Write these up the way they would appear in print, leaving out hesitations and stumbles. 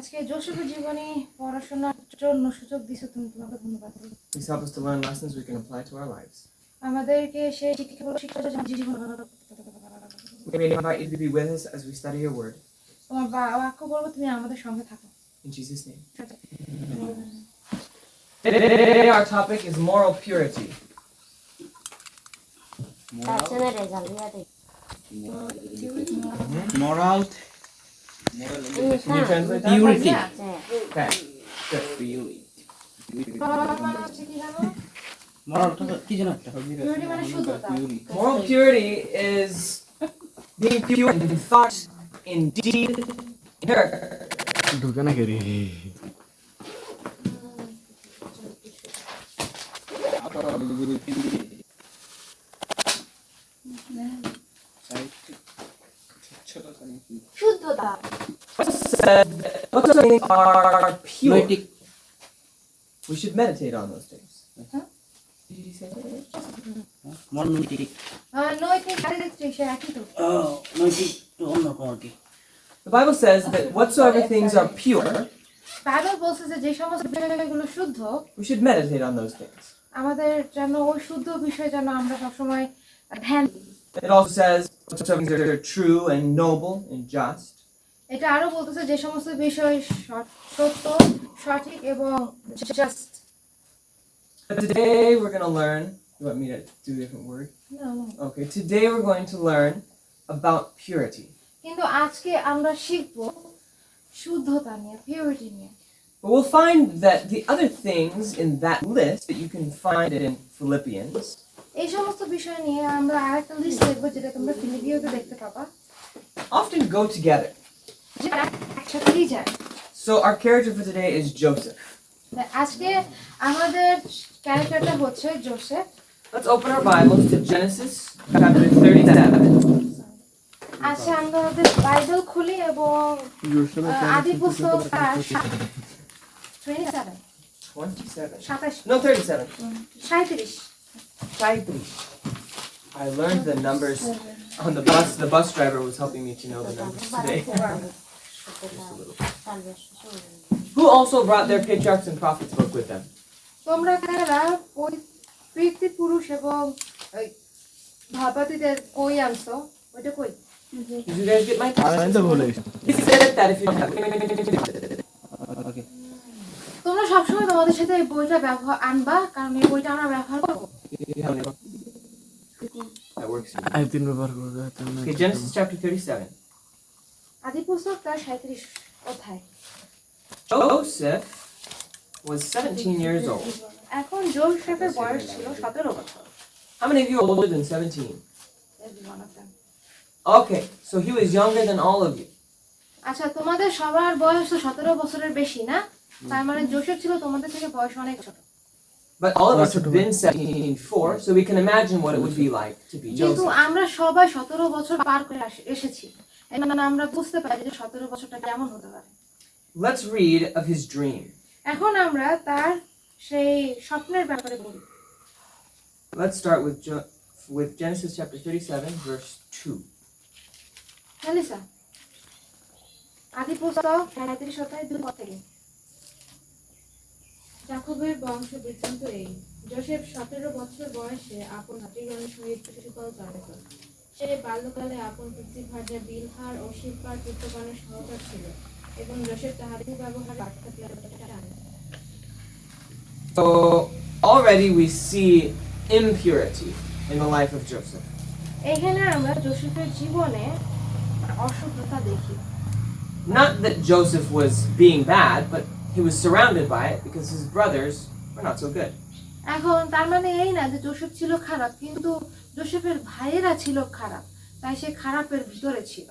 আজকে জোসেফের জীবনে পড়াশোনার জন্য সুযোগ দিছো তুমি, তোমাকে ধন্যবাদ। Please help us to learn lessons we can apply to our lives. আমাদেরকে সেই শিক্ষা জীবন We invite you to be with us as we study your word. তোমার বাক্য বলবো, তুমি আমাদের সঙ্গে থাকো। In Jesus' name. Today our topic is moral purity. Moral Can you translate that? purity. Okay. Good. Moral কি জানো একটা? Purity মানে শুদ্ধতা। Moral purity is being pure in thought, in deed, in character. ঢুকে না কেরি শুদ্ধতা Said that those things are pure. নৈতিক We should meditate on those things. Did you say that? মন নৈতিক নৈতিক শারীরিক সে একই তো। নৈতিক তো অন্যরকম আর কি। The Bible says that whatsoever things are pure, Bible বলছে যে যে সমস্ত বিষয়গুলো শুদ্ধ, we should meditate on those things. আমাদের যেন ওই শুদ্ধ বিষয় যেন আমরা সবসময় ধ্যান দিই। It also says whatsoever things are true and noble and just. এটা আরো বলতেছে যে সমস্ত বিষয় সত্য, সঠিক এবং just. But today we're going to learn. You want me to do a different word? Okay. Today we're going to learn about purity. কিন্তু আজকে আমরা শিখব শুদ্ধতা নিয়ে, পিউরিটি নিয়ে। But we'll find that the other things in that list that you can find it in Philippians এই সমস্ত বিষয় নিয়ে আমরা আরেকটা লিস্ট দেখব যেটা তোমরা ফিলিপিওতে দেখতে পাবা, often go together. যেটা একসাথেই যায়। So our character for today is Joseph. আজকে আমাদের ক্যারেক্টারটা হচ্ছে Joseph. Let's open our Bibles to Genesis chapter 37. আচ্ছা, আমরা আমাদের বাইবেল খুলি এবং আদি পুস্তক 27 27. No, 37. 37 I learned the numbers on the bus. The bus driver was helping me to know the numbers today. Who also brought their patriarchs and prophets book with them? তোমরা কারা পিতৃপুরুষ এবং ভাবাতীদের কই আনছো? ওইটা কই? Did you guys get my আমি তো ভুলে গেছি Please edit that if you don't have it. ওকে তোমরা সবসময় তোমাদের সাথে এই বইটা ব্যবহার আনবা, কারণ এই বইটা আমরা ব্যবহার করবো। That works. আমি তিন ব্যবহার করবো Okay, Genesis chapter 37. আদি পুস্তক তার 37 অধ্যায়। Joseph was 17 years old. এখন জোসেফের বয়স ছিল 17 বছর। How many of you are older than 17? Every one of them. Okay, so he was younger than all of you. আচ্ছা, তোমাদের সবার বয়স তো 17 বছরের বেশি না? তার মানে জোসেফ ছিল তোমাদের থেকে বয়স অনেক ছোট। But all of us have been 17 before, so we can imagine what it would be like to be কিন্তু Joseph. আমরা সবাই 17 বছর পার করে এসেছি, মানে আমরা বুঝতে পারি যে 17 বছরটা কেমন হতে পারে। Let's read of his dream. এখন আমরা তার সেই স্বপ্নের ব্যাপারে বলি। Let's start with Genesis chapter 37, verse 2. Melissa, আদি পুস্তক 37 অধ্যায় 2 পদ থেকে। যাকোবের বংশ বৃত্তান্ত এই। যোসেফ 17 বছর বয়সে আপন ভাতৃগণের সহিত শিশুকাল পালন করে। সে বাল্যকালে আপন পিতৃভার্যা বিলহার ও শিল্পার পুত্রগণের সহচর ছিল, এবং যোসেফ তাহাদের ব্যবহারে পার্থক্য আনে। So already we see impurity in the life of Joseph. এখানে আমরা জোসেফের জীবনে অশুদ্ধতা দেখি। Not that Joseph was being bad, but he was surrounded by it because his brothers were not so good. এখন তার মানে এই না যে জোসেফ ছিল খারাপ, কিন্তু জোসেফের ভাইয়েরা ছিল খারাপ, তাই সে খারাপের ভিতরে ছিল।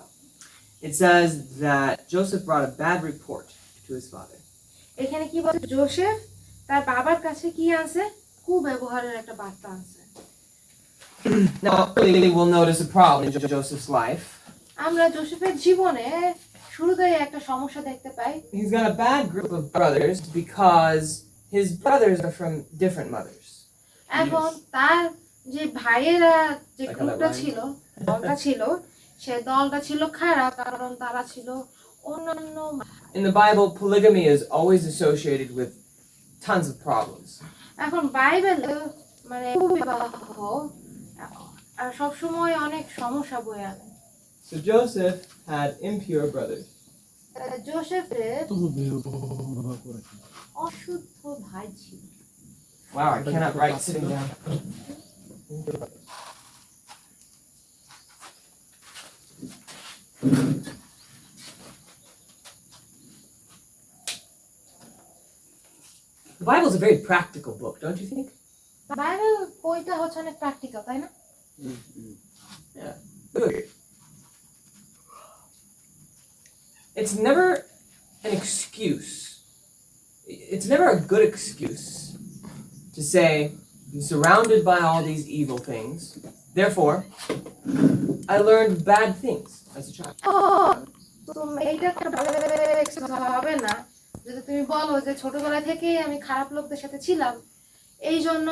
It says that Joseph brought a bad report to his father. এখানে কি বলে, জোসেফ তার বাবার কাছে কি আনছে? কুব্যবহারের একটা বার্তা আনছে। Now, clearly we'll notice a problem in Joseph's life. আমরা জোসেফের জীবনে শুরুতেই একটা সমস্যা দেখতে পাই। He's got a bad group of brothers because his brothers are from different mothers. এখন তার যে ভাইয়েরা যে Like গ্রুপটা that ছিল, দলটা ছিল, সে দলটা ছিল খারাপ, কারণ তারা ছিল অন্যান্য in the Bible, polygamy is always associated with tons of problems. এখন বাইবেলে মানে বিবাহ সবসময় অনেক সমস্যা বয়ে আনে। So Joseph had impure brothers. জোসেফের তুমি বিবাহ করেছো। অশুদ্ধ ভাই ছিল। Wow, I cannot write sitting down. The Bible is a very practical book, don't you think? Bible বইটা হচ্ছে অনেক প্র্যাকটিক্যাল, তাই না? Good. It's never an excuse. It's never a good excuse to say, I'm surrounded by all these evil things. Therefore, I learned bad things as a child. তুমি এইটা একটা ভালো excuse হবে না যদি তুমি বলো যে ছোটবেলা থেকেই আমি খারাপ লোকদের সাথে ছিলাম, এই জন্য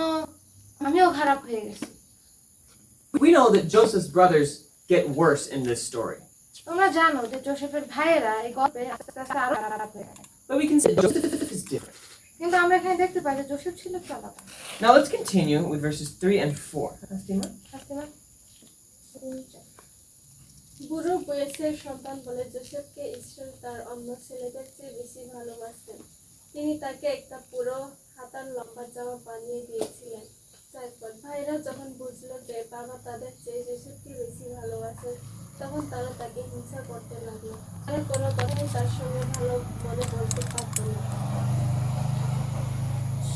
আমিও খারাপ হয়ে গেছি। We know that Joseph's brothers get worse in this story. তোমরা জানো যে জোসেফের ভাইয়েরা এই গল্পে আস্তে আস্তে আরো খারাপ হয়ে যায়। But we can say Joseph is different. কিন্তু আমরা এখানে দেখতে পাই যে জোসেফ ছিল একটু আলাদা। Now let's continue with verses 3 and 4. বুড়ো বয়সের সন্তান বলে জোসেফকে ইসরায়েল তার অন্য ছেলেদের চেয়ে বেশি ভালোবাসতেন। তিনি তাকে একটা পুরো হাতার লম্বা জামা বানিয়ে দিয়েছিলেন। তারপর ভাইরা যখন বুঝলো যে বাবা তাদের চেয়ে জোসেফকে বেশি ভালোবাসে, তখন তারা তাকে হিংসা করতে লাগলো। তারা কোনো কথাই তার সঙ্গে ভালো মনে বলতে পারত না।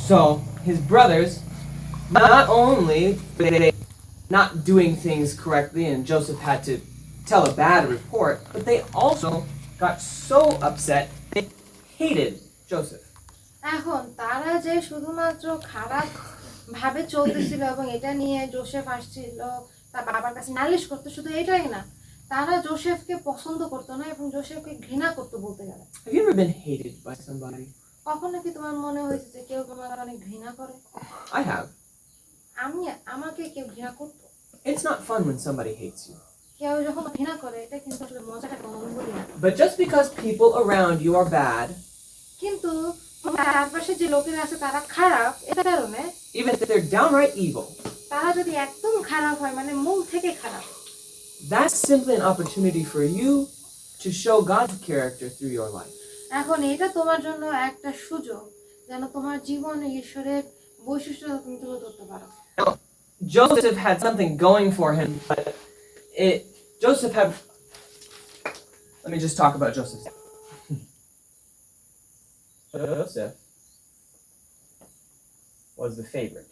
So his brothers, not only were they not doing things correctly and Joseph had to tell a bad report, but they also got so upset they hated Joseph. এখন তারা যে শুধুমাত্র খারাপ ভাবে চলতেছিল এবং এটা নিয়ে জোসেফ আসছিল তার বাবার কাছে নালিশ করতে, শুধু এটাই না, তারা জোসেফকে পছন্দ করতো না এবং জোসেফকে ঘৃণা করতো বলতে গেলে। Have you ever been hated by somebody? কখনো কি তোমার মনে হয়েছে যে কেউ তোমার অনেক ঘৃণা করে? I have. আমাকে কেউ ঘৃণা করতো। It's not fun when somebody hates you. কেউ যখন ঘৃণা করে এটা কিন্তু আসলে মজার একটা অনুভূতি না। But just because people around you are bad, কিন্তু তোমার চারপাশে যে লোকেরা আছে তারা খারাপ, এটা কারণে even if they're downright evil, তারা যদি একদম খারাপ হয় মানে মূল থেকে খারাপ, that's simply an opportunity for you to show God's character through your life. এখন এটা তোমার জন্য একটা সুযোগ যেন তোমার জীবনে ঈশ্বরের বৈশিষ্ট্য তুমি তুলে ধরতে পারো। Joseph had something going for him, but let me just talk about Joseph. Joseph was the favorite.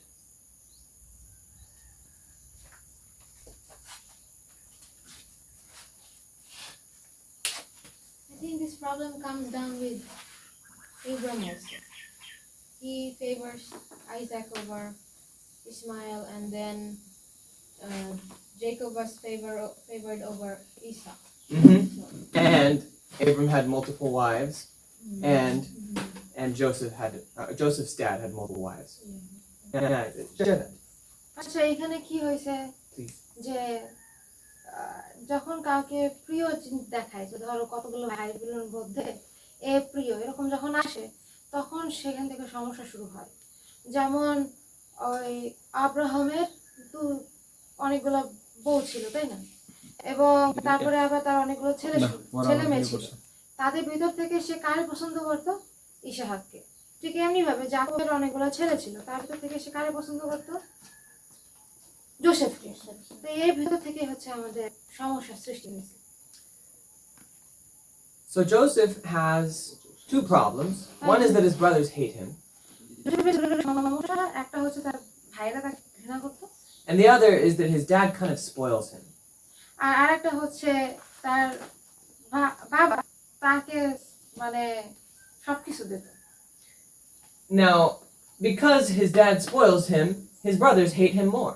I think this problem comes down with Abraham also. He favors Isaac over Ishmael, and then Jacob was favored over Esau. And Abram had multiple wives, and Joseph's dad had multiple wives. Share that, আচ্ছা, এখানে কি হয়েছে please. যে যখন কাউকে প্রিয় দেখায়, যে ধরো কতগুলো ভাইগুলোর মধ্যে এ প্রিয় এরকম যখন আসে, তখন সেখান থেকে সমস্যা শুরু হয়। যেমন ওই আব্রাহামের তো অনেকগুলো বউ ছিল, তাই না? এবং তারপরে আবার তার অনেকগুলো ছেলে মেয়ে ছিল। তাদের ভিতর থেকে সে কারে পছন্দ করতো? ইসাহাককে। ঠিক এমনি ভাবে যাকবের অনেকগুলো ছেলে ছিল, তার ভিতর থেকে সে কারে পছন্দ করতো? জোসেফকে। তো এর ভিতর থেকে হচ্ছে আমাদের সমস্যার সৃষ্টি হয়েছে। So Joseph has two problems. One is that his brothers hate him, সমস্যা একটা হচ্ছে তার ভাইরা তাকে ঘৃণা করতো, and the other is that his dad kind of spoils him. আর আরেকটা হচ্ছে তার বাবা তাকে মানে সবকিছু দিত। Now, because his dad spoils him, his brothers hate him more.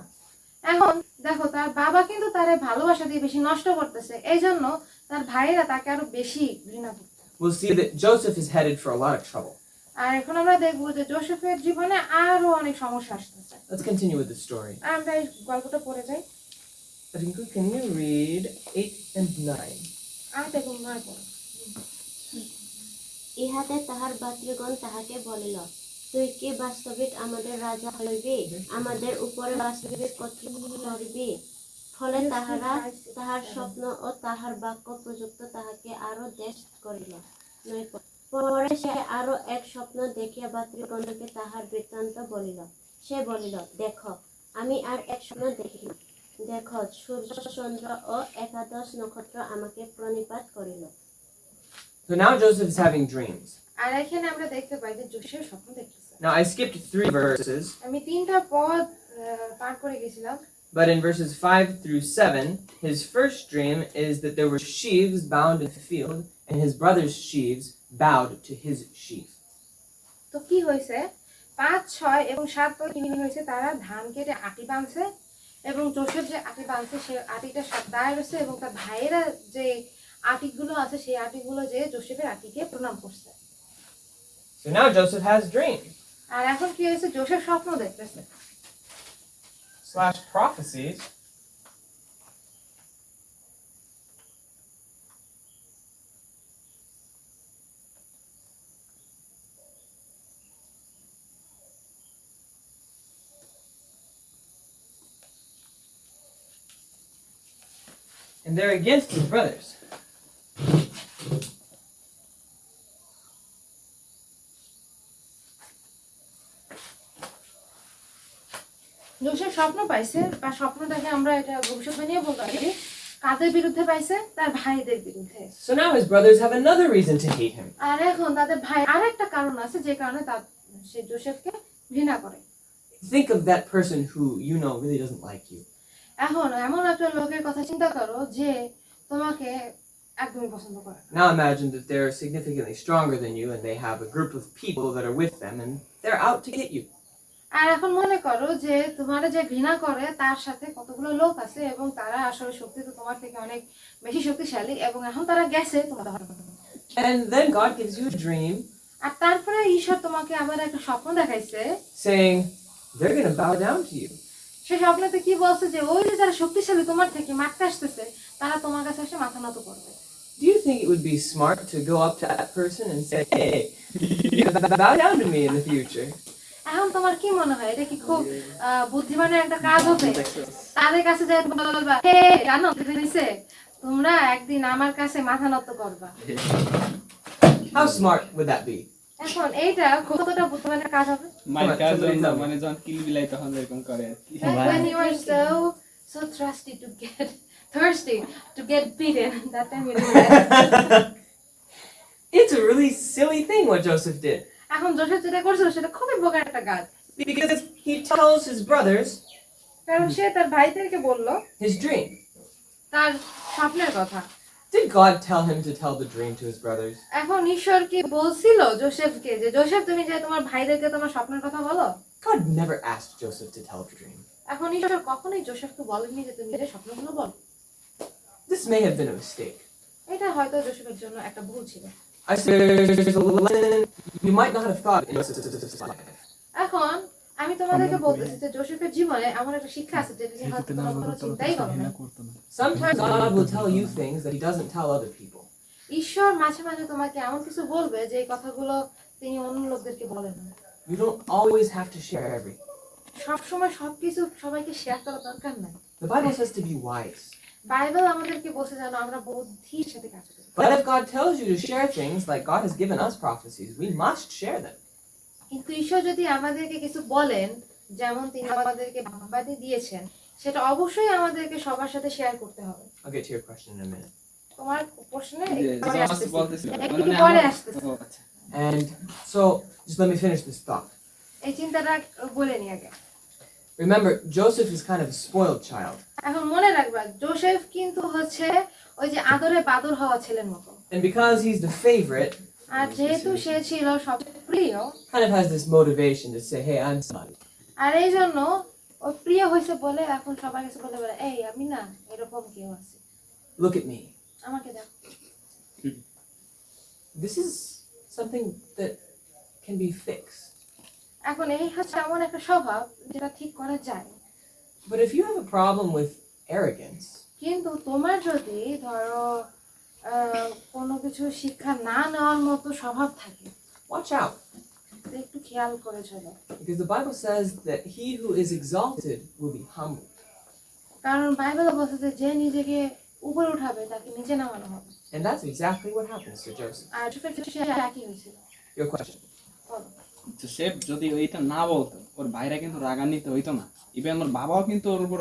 এখন দেখো, তার বাবা কিন্তু তারে ভালোবাসা দিয়ে বেশি নষ্ট করতেছে, এই জন্য তার ভাইয়েরা তাকে আরো বেশি ঘৃণা করতে। We'll see that Joseph is headed for a lot of trouble. আর এখন আমরা দেখবো যে জোসেফের জীবনে আরো অনেক সমস্যা আসতেছে। Let's continue with the story. আমরা এই গল্পটা পড়ে যাই। Rinku, can you read 8 and 9? 8 এবং 9 পড়ো। ইহাতে তাহার ভাতৃগণ তাহাকে বলিল, তুই কি বাস্তবিক আমাদের রাজা হইবি, আমাদের উপরে বাস্তবিক কর্তৃত্ব করিবি? ফলে তাহারা তাহার স্বপ্ন ও তাহার বাক্য প্রযুক্ত তাহাকে আরো দেশ করিল। পরে সে আরো এক স্বপ্ন দেখিয়া ভাতৃগণকে তাহার বৃত্তান্ত বলিল। সে বলিল, দেখো, আমি আর এক স্বপ্ন দেখিলাম। দেখো, সূর্য চন্দ্র ও একাদশ নক্ষত্র আমাকে প্রণিপাত করিল। So now Joseph is having dreams. আর এখানে আমরা দেখতে পাই যে যোসেফ স্বপ্ন দেখতেছে। Now I skipped 3 verses, আমি 3টা পদ পার করে গেছিলাম। but in verses 5 through 7, his first dream is that there were sheaves bound in the field, and his brother's sheaves bowed to his sheaf. তো কি হয়েছে, 5, 6 এবং 7 পদ কি হয়েছে, তারা ধান কেটে আটি বাঁধছে এবং যোসেফ যে আটি বাঁধছে সে আটিটা দাঁড়ায় রয়েছে এবং তার ভাইয়েরা যে আটিগুলো আছে সেই আটিগুলো যে যোসেফের আটিকে প্রণাম করছে। So now Joseph has dreams আর এখন কি হয়েছে, যোসেফ স্বপ্ন দেখতেছে / prophecies. And they're against his brothers. Joseph স্বপ্ন পাইছে, বা স্বপ্নটাকে আমরা এটা ভবিষ্যৎবাণীও বলতে পারি, কাদের বিরুদ্ধে পাইছে, তার ভাইদের বিরুদ্ধে। So now his brothers have another reason to hate him. আর এখন তাদের ভাই আরেকটা কারণ আছে যে কারণে সে যোসেফকে ঘৃণা করে। Think of that person who you know really doesn't like you. এখন এমন একটা লোকের কথা চিন্তা করো যে তোমাকে একদমই পছন্দ করে না। Now imagine that they're significantly stronger than you and they have a group of people that are with them and they're out to get you. আর এখন মনে করো যে তোমার যে ঘৃণা করে তার সাথে কতগুলো লোক আছে এবং তারা আসলে শক্তি তো তোমার থেকে অনেক বেশি শক্তিশালী এবং এখন তারা গেছে তোমার। And then God gives you a dream আর তারপরে ঈশ্বর তোমাকে আবার একটা স্বপ্ন দেখাইছে, saying they're going to bow down to you. সে স্বপ্নতে কি বলছে যে ওই যে যারা শক্তিশালী তোমার থেকে মারতে আসতেছে তারা তোমার কাছে এসে মাথা নত করবে। Do you think it would be smart to go up to that person and say, hey, bow down to me in the future? এখন তোমার কি মনে হয় এটা কি খুব বুদ্ধিমানের একটা কাজ হবে? তাদের কাছে যাই বলবা, হে জানো তোমরা একদিন আমার কাছে মাথা নত করবা। How smart would that be? এখন এইটা কতটা বুদ্ধিমানের কাজ হবে? মাইকার জন্য মানে যখন কিল বিলাই তখন এরকম করে আর কি। When you are so thirsty to get beaten, that time you do that. It's a really silly thing what Joseph did. এখন যোসেফ যেটা করছিল সেটা খুবই বোকার একটা কাজ, Because he tells his brothers কারণ সে তার ভাইদেরকে বলল his dream. তার স্বপ্নের কথা। Did God tell him to tell the dream to his brothers? এখন ঈশ্বর কি বলছিল যোসেফকে যে যোসেফ তুমি যে তোমার ভাইদেরকে তোমার স্বপ্নের কথা বলো? God never asked Joseph to tell the dream. এখন ঈশ্বর কখনোই যোসেফকে বলেননি যে তুমি যে স্বপ্নগুলো বলো। This may have been a mistake. এটা হয়তো যোসেফের জন্য একটা ভুল ছিল। I said there's a lesson you might not have thought in Joseph's life. এখন আমি তোমাদেরকে বলতেছি যে যোসেফের জীবনে এমন একটা শিক্ষা আছে যেটা নিয়ে হয়তো তোমরা কখনো চিন্তাই করো না। Sometimes God will tell you things that he doesn't tell other people. ঈশ্বর মাঝে মাঝে তোমাকে এমন কিছু বলবে যে এই কথাগুলো তিনি অন্য লোকদেরকে বলেন না। You don't always have to share everything. সবসময় সবকিছু সবাইকে শেয়ার করা দরকার নাই। The Bible says to be wise. Bible আমাদেরকে বলছে যেন আমরা বুদ্ধির সাথে কাজ করি। But if God tells you to share things like God has given us prophecies, we must share them. কিন্তু ঈশ্বর যদি আমাদেরকে কিছু বলেন, যেমন তিনি আমাদেরকে বাণী দিয়েছেন, সেটা অবশ্যই আমাদেরকে সবার সাথে শেয়ার করতে হবে। I'll get to your question in a minute. তোমার প্রশ্নে বলতেছিল একটু পরে আসতেছে। And so, just let me finish this thought. এই চিন্তাটা বলে নি আগে। Remember, Joseph is kind of a spoiled child. এখন মনে রাখবা যোসেফ কিন্তু হচ্ছে ওই যে আদরে বাদর হওয়া ছেলের মতো। And because he's the favorite, আর যেহেতু সে ছিল সবচেয়ে প্রিয়, kind of has this motivation to say, hey, I'm somebody. আর এই জন্য ও প্রিয় হয়েছে বলে এখন সবার কাছে বলে বলে এই আমি না এরকম কেউ আছে, Look at me. আমাকে দাও। This is something that can be fixed. এখন এই হচ্ছে এমন একটা স্বভাব যেটা ঠিক করা যায়। But if you have a problem with arrogance, কিন্তু তোমার যদি ধরো কোনো কিছু শিক্ষা না নেওয়ার মতো স্বভাব থাকে, watch out. তো একটু খেয়াল করে চলো। Because the Bible says that he who is exalted will be humbled. কারণ বাইবেলে বলছে যে নিজেকে উপরে উঠাবে তাকে নিচে নামানো হবে। And that's exactly what happens to Joseph. আর জোসেফের ক্ষেত্রে সে একই হয়েছিল। Your question. বলো। জোসেফ যদি ওইটা না বলতো ওর ভাইরা কিন্তু রাগান্বিত হইতো না। ইভেন ওর বাবাও কিন্তু ওর উপর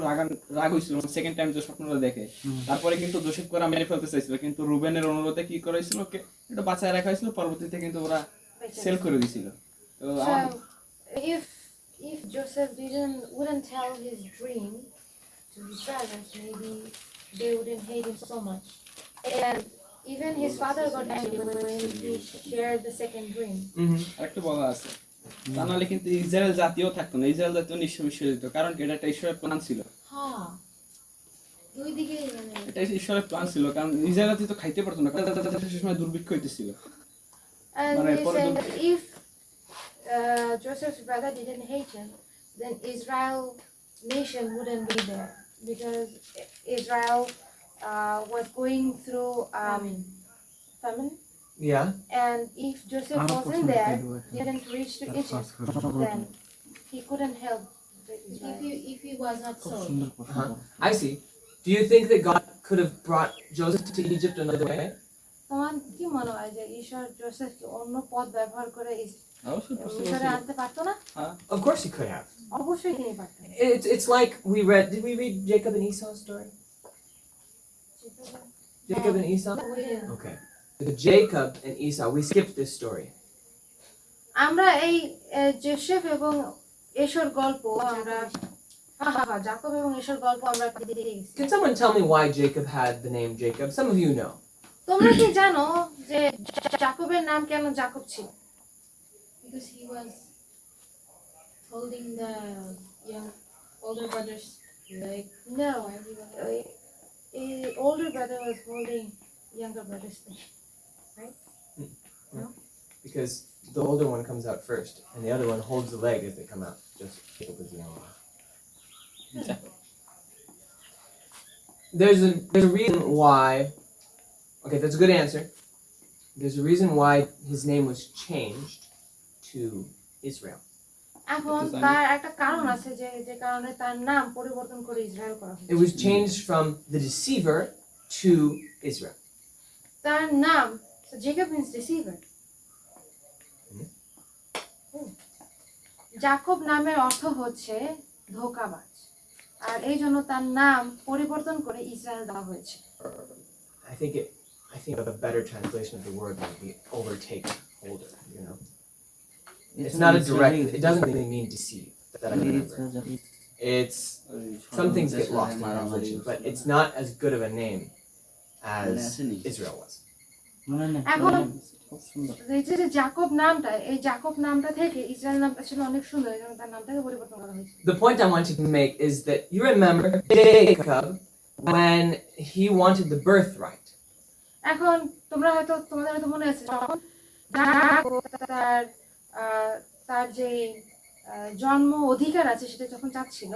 রাগ হয়েছিল সেকেন্ড টাইম যে স্বপ্নটা দেখে। তারপরে কিন্তু জোসেফ করে মেরে ফেলতে চাইছিল, কিন্তু রুবেনের অনুরোধে কি করেছিল, ওকে একটু বাঁচায় রাখা হয়েছিল, পরবর্তীতে কিন্তু ওরা সেল করে দিছিল। তো So if Joseph wouldn't tell his dream to his brothers, maybe they wouldn't hate him so much. And even his father got angry when he shared the second dream. আরেকটু বলা আছে, তা নাহলে কিন্তু ইসরায়েল জাতীয় থাকতো না, ইসরায়েল জাতীয় নিঃস্ব বিশ্ব দিত। কারণ কি, এটা একটা ঈশ্বরের প্ল্যান ছিল, হ্যাঁ, দুই দিকে মানে এটা ঈশ্বরের প্ল্যান ছিল। কারণ ইসরায়েল জাতি তো খাইতে পারতো না, কারণ তাদের সে সময় দুর্ভিক্ষ হইতেছিল। and But I he followed said that if Joseph's brother didn't hate him, then Israel nation wouldn't be there because Israel was going through famine. Yeah. And if Joseph wasn't there, didn't reach to Egypt, then he couldn't help Israel. If he was not so. I see. Do you think that God could have brought Joseph to Egypt another way? তোমার কি মনে হয় যে ঈশ্বর জোসেফকে অন্য পথ ব্যবহার করে অবশ্যই possible মিশরে ছিল। আনতে পারতো না? Of course he could have. অবশ্যই তিনি পারতেন। It's like did we read Jacob and Esau's story? Jacob and Esau? Okay. The Jacob and Esau, we skipped this story. আমরা এই জোসেফ এবং এশোর গল্প আমরা জাকব এবং এশোর গল্প আমরা দেখে গেছি। Can someone tell me why Jacob had the name Jacob? Some of you know. তোমরা কি জানো যে জাকবের নাম কেন জাকব ছিল? Because he was holding the young older brothers like No, older brother was holding younger brother's thing. Because the older one comes out first, and the other one holds the leg as they come out. Just Jacob is the younger one. There's a reason why. Okay, that's a good answer. There's a reason why his name was changed to Israel. এখন তার একটা কারণ আছে যে যে কারণে তার নাম পরিবর্তন করে ইসরায়েল করা হয়েছে। It was changed from the deceiver to Israel. তার নাম, so Jacob means deceiver. Jakob নামের অর্থ হচ্ছে ধোঁকাবাজ, আর এই জন্য তার নাম পরিবর্তন করে ইসরায়েল দেওয়া হয়েছে। I think a better translation of the word would be overtake, holder. You know, it's not a direct. It doesn't really mean deceive. That I remember. It's some things get lost in translation, but it's not as good of a name as Israel was. এখন এই যে জাকব নামটা, এই জাকব নামটা থেকে Israel নামটা ছিল অনেক সুন্দর, এই জন্য তার নামটাকে পরিবর্তন করা হয়েছে। The point I wanted to make is that you remember Jacob when he wanted the birthright. এখন তোমাদের হয়তো মনে আছে যখন জাকব তার যে জন্ম অধিকার আছে সেটা যখন চাচ্ছিল,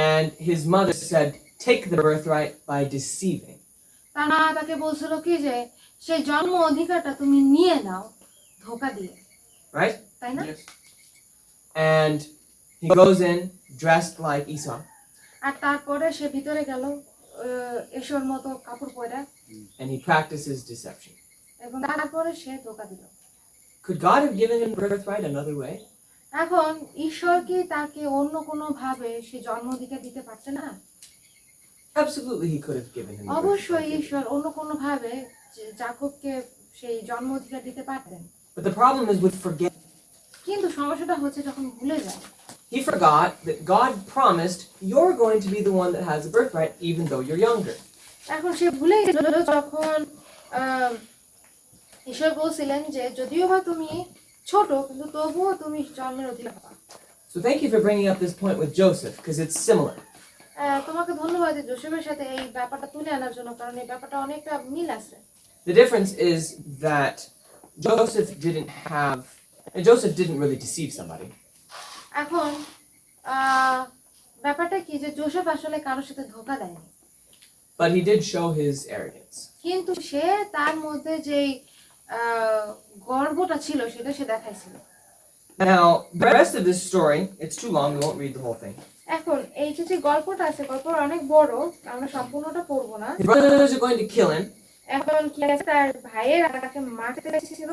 And his mother said, take the birthright by deceiving. তার মা তাকে বলছিল কি যে সেই জন্ম অধিকারটা তুমি নিয়ে নাও ধোঁকা দিয়ে, Right? তাই না? Yes. And he goes in dressed like Esau. আর তারপরে সে ভিতরে গেল এশোর মতো কাপড় পরে, And he practices deception. এবং তারপরে সে ধোঁকা দিল। Could God have given him birthright another way? এখন ঈশ্বর কি তাকে অন্য কোনো ভাবে সে জন্ম অধিকার দিতে পারতেন না? Absolutely, he could have given him. অবশ্যই birthright. ঈশ্বর অন্য কোনো ভাবে জাকবকে সেই জন্ম অধিকার দিতে পারতেন, But the problem is with forget. কিন্তু সমস্যাটা হচ্ছে যখন ভুলে যায়। He forgot that God promised you're going to be the one that has the birthright, even though you're younger. এখন সে ভুলে গেল যখন ঈশ্বর বলছিলেন যে যদিও বা তুমি ছোট কিন্তু তবুও তুমি জন্মের অধিকার পাবে। So thank you for bringing up this point with Joseph, because it's similar. তোমাকে ধন্যবাদ যে জোসেফের সাথে এই ব্যাপারটা তুলে আনার জন্য, কারণ এই ব্যাপারটা অনেকটা মিল আছে। The difference is that Joseph didn't really deceive somebody. এখন ব্যাপারটা কি যে জোসেফ আসলে কারোর সাথে ধোঁকা দেয়নি, But he did show his arrogance. কিন্তু সে তার মধ্যে যেই গর্বটা ছিল সেটা সে দেখাইছিল। Now, the rest of this story, it's too long, we won't read the whole thing. এখন এই যে গল্পটা আছে, গল্পটা অনেক বড়, আমরা সম্পূর্ণটা পড়বো না। His brothers are going to kill him, এখন কি আছে, তার ভাইয়ের তাকে মারতে চাইছিল,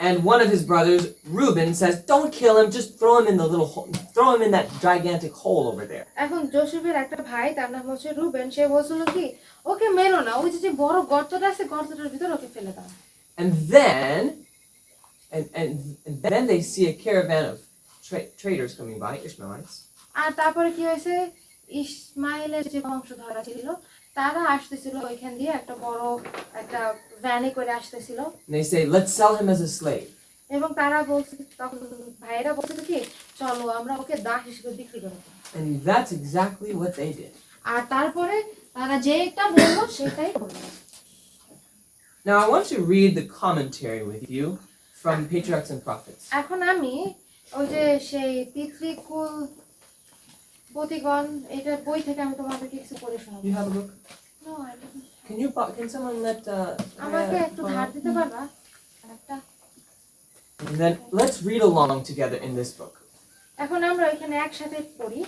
and one of his brothers, Reuben, says, "Don't kill him, just throw him in the little hole, throw him in that gigantic hole over there." এখন জোসেফের একটা ভাই, তার নাম হচ্ছে রুবেন, সে বলছিল কি ওকে মেরো না, ওই যে বড় গর্তটা আছে গর্তটার ভিতর ওকে ফেলে দাও। And then they see a caravan of traders coming by, Ishmaelites. আর তারপরে কি হয়েছে, ইসমাইলের যে বংশধররা ছিল তারা আসতেছিল ওইখান দিয়ে, একটা বড় একটা ভ্যানে করে আসতেছিল, And they say, "Let's sell him as a slave." এবং তারা বলছে, তখন ভাইয়েরা বলছিল কি চলো আমরা ওকে দাস হিসেবে বিক্রি করে দেব। And that's exactly what they did. আর তারপরে তারা যেটা বললো সেটাই করলো। Now I want to read the commentary with you from Patriarchs and Prophets. এখন আমি ওই যে সেই পিতৃকুল পতিগণ এটার বই থেকে আমি তোমাদেরকে কিছু পড়ে শোনাবো। You have a book? No, I don't. Can someone let আমাকে Maya একটু borrow? ধার দিতে পারবা একটা? And then let's read along together in this book. এখন আমরা এখানে একসাথে পড়ি।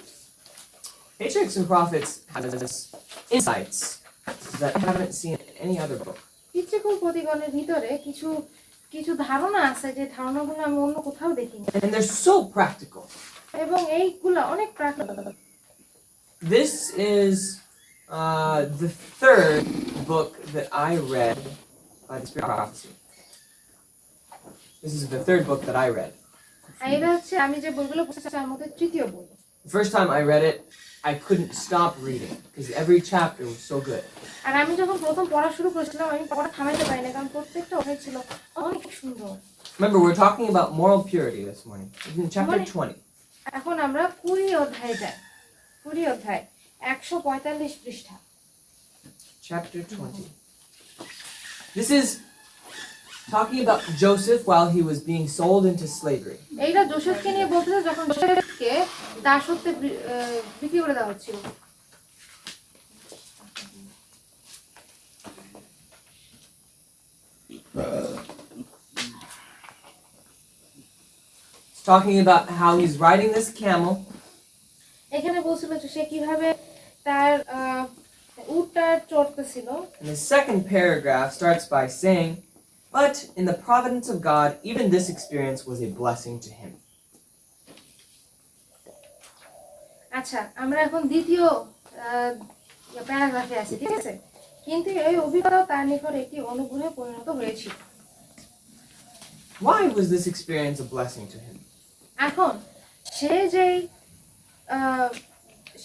Patriarchs and Prophets has insights that I haven't seen in any other book. পিতৃকুল পতিগণের ভিতরে কিছু কিছু ধারণা আছে যে ধারণাগুলো আমি অন্য কোথাও দেখিনি, And they're so practical. এবং এইগুলা অনেক practical. This is the third book that I read by the Spirit of Prophecy. This is the third book that I read. আর এটা হচ্ছে আমি যে বইগুলো পড়েছি তার মধ্যে তৃতীয় বই। The first time I read it, I couldn't stop reading because every chapter was so good. আর আমি যখন প্রথম পড়া শুরু করেছিলাম আমি পড়া থামাইতে পারি না, কারণ প্রত্যেকটা অধ্যায় ছিল অনেক সুন্দর। Remember, we're talking about moral purity this morning. It's in chapter 20. এখন আমরা 20 অধ্যায়ে যাই। 20 অধ্যায় 145 পৃষ্ঠা। Chapter 20. This is talking about Joseph while he was being sold into slavery. এইটা জোসেফকে নিয়ে বলতেছে যখন জোসেফকে দাসত্বে বিক্রি করে দেওয়া হচ্ছিল। It's talking about how he's riding this camel, এখানে বলছিল যে সে কিভাবে তার উটটা চড়তেছিল। and the second paragraph starts by saying, "But in the providence of God, even this experience was a blessing to him." আচ্ছা, আমরা এখন দ্বিতীয় প্যারাগ্রাফে আছি, ঠিক আছে? কিন্তু এই অভিজ্ঞতা তার নিকট একটি অনুগ্রহে পরিণত হয়েছিল। Why was this experience a blessing to him? এখন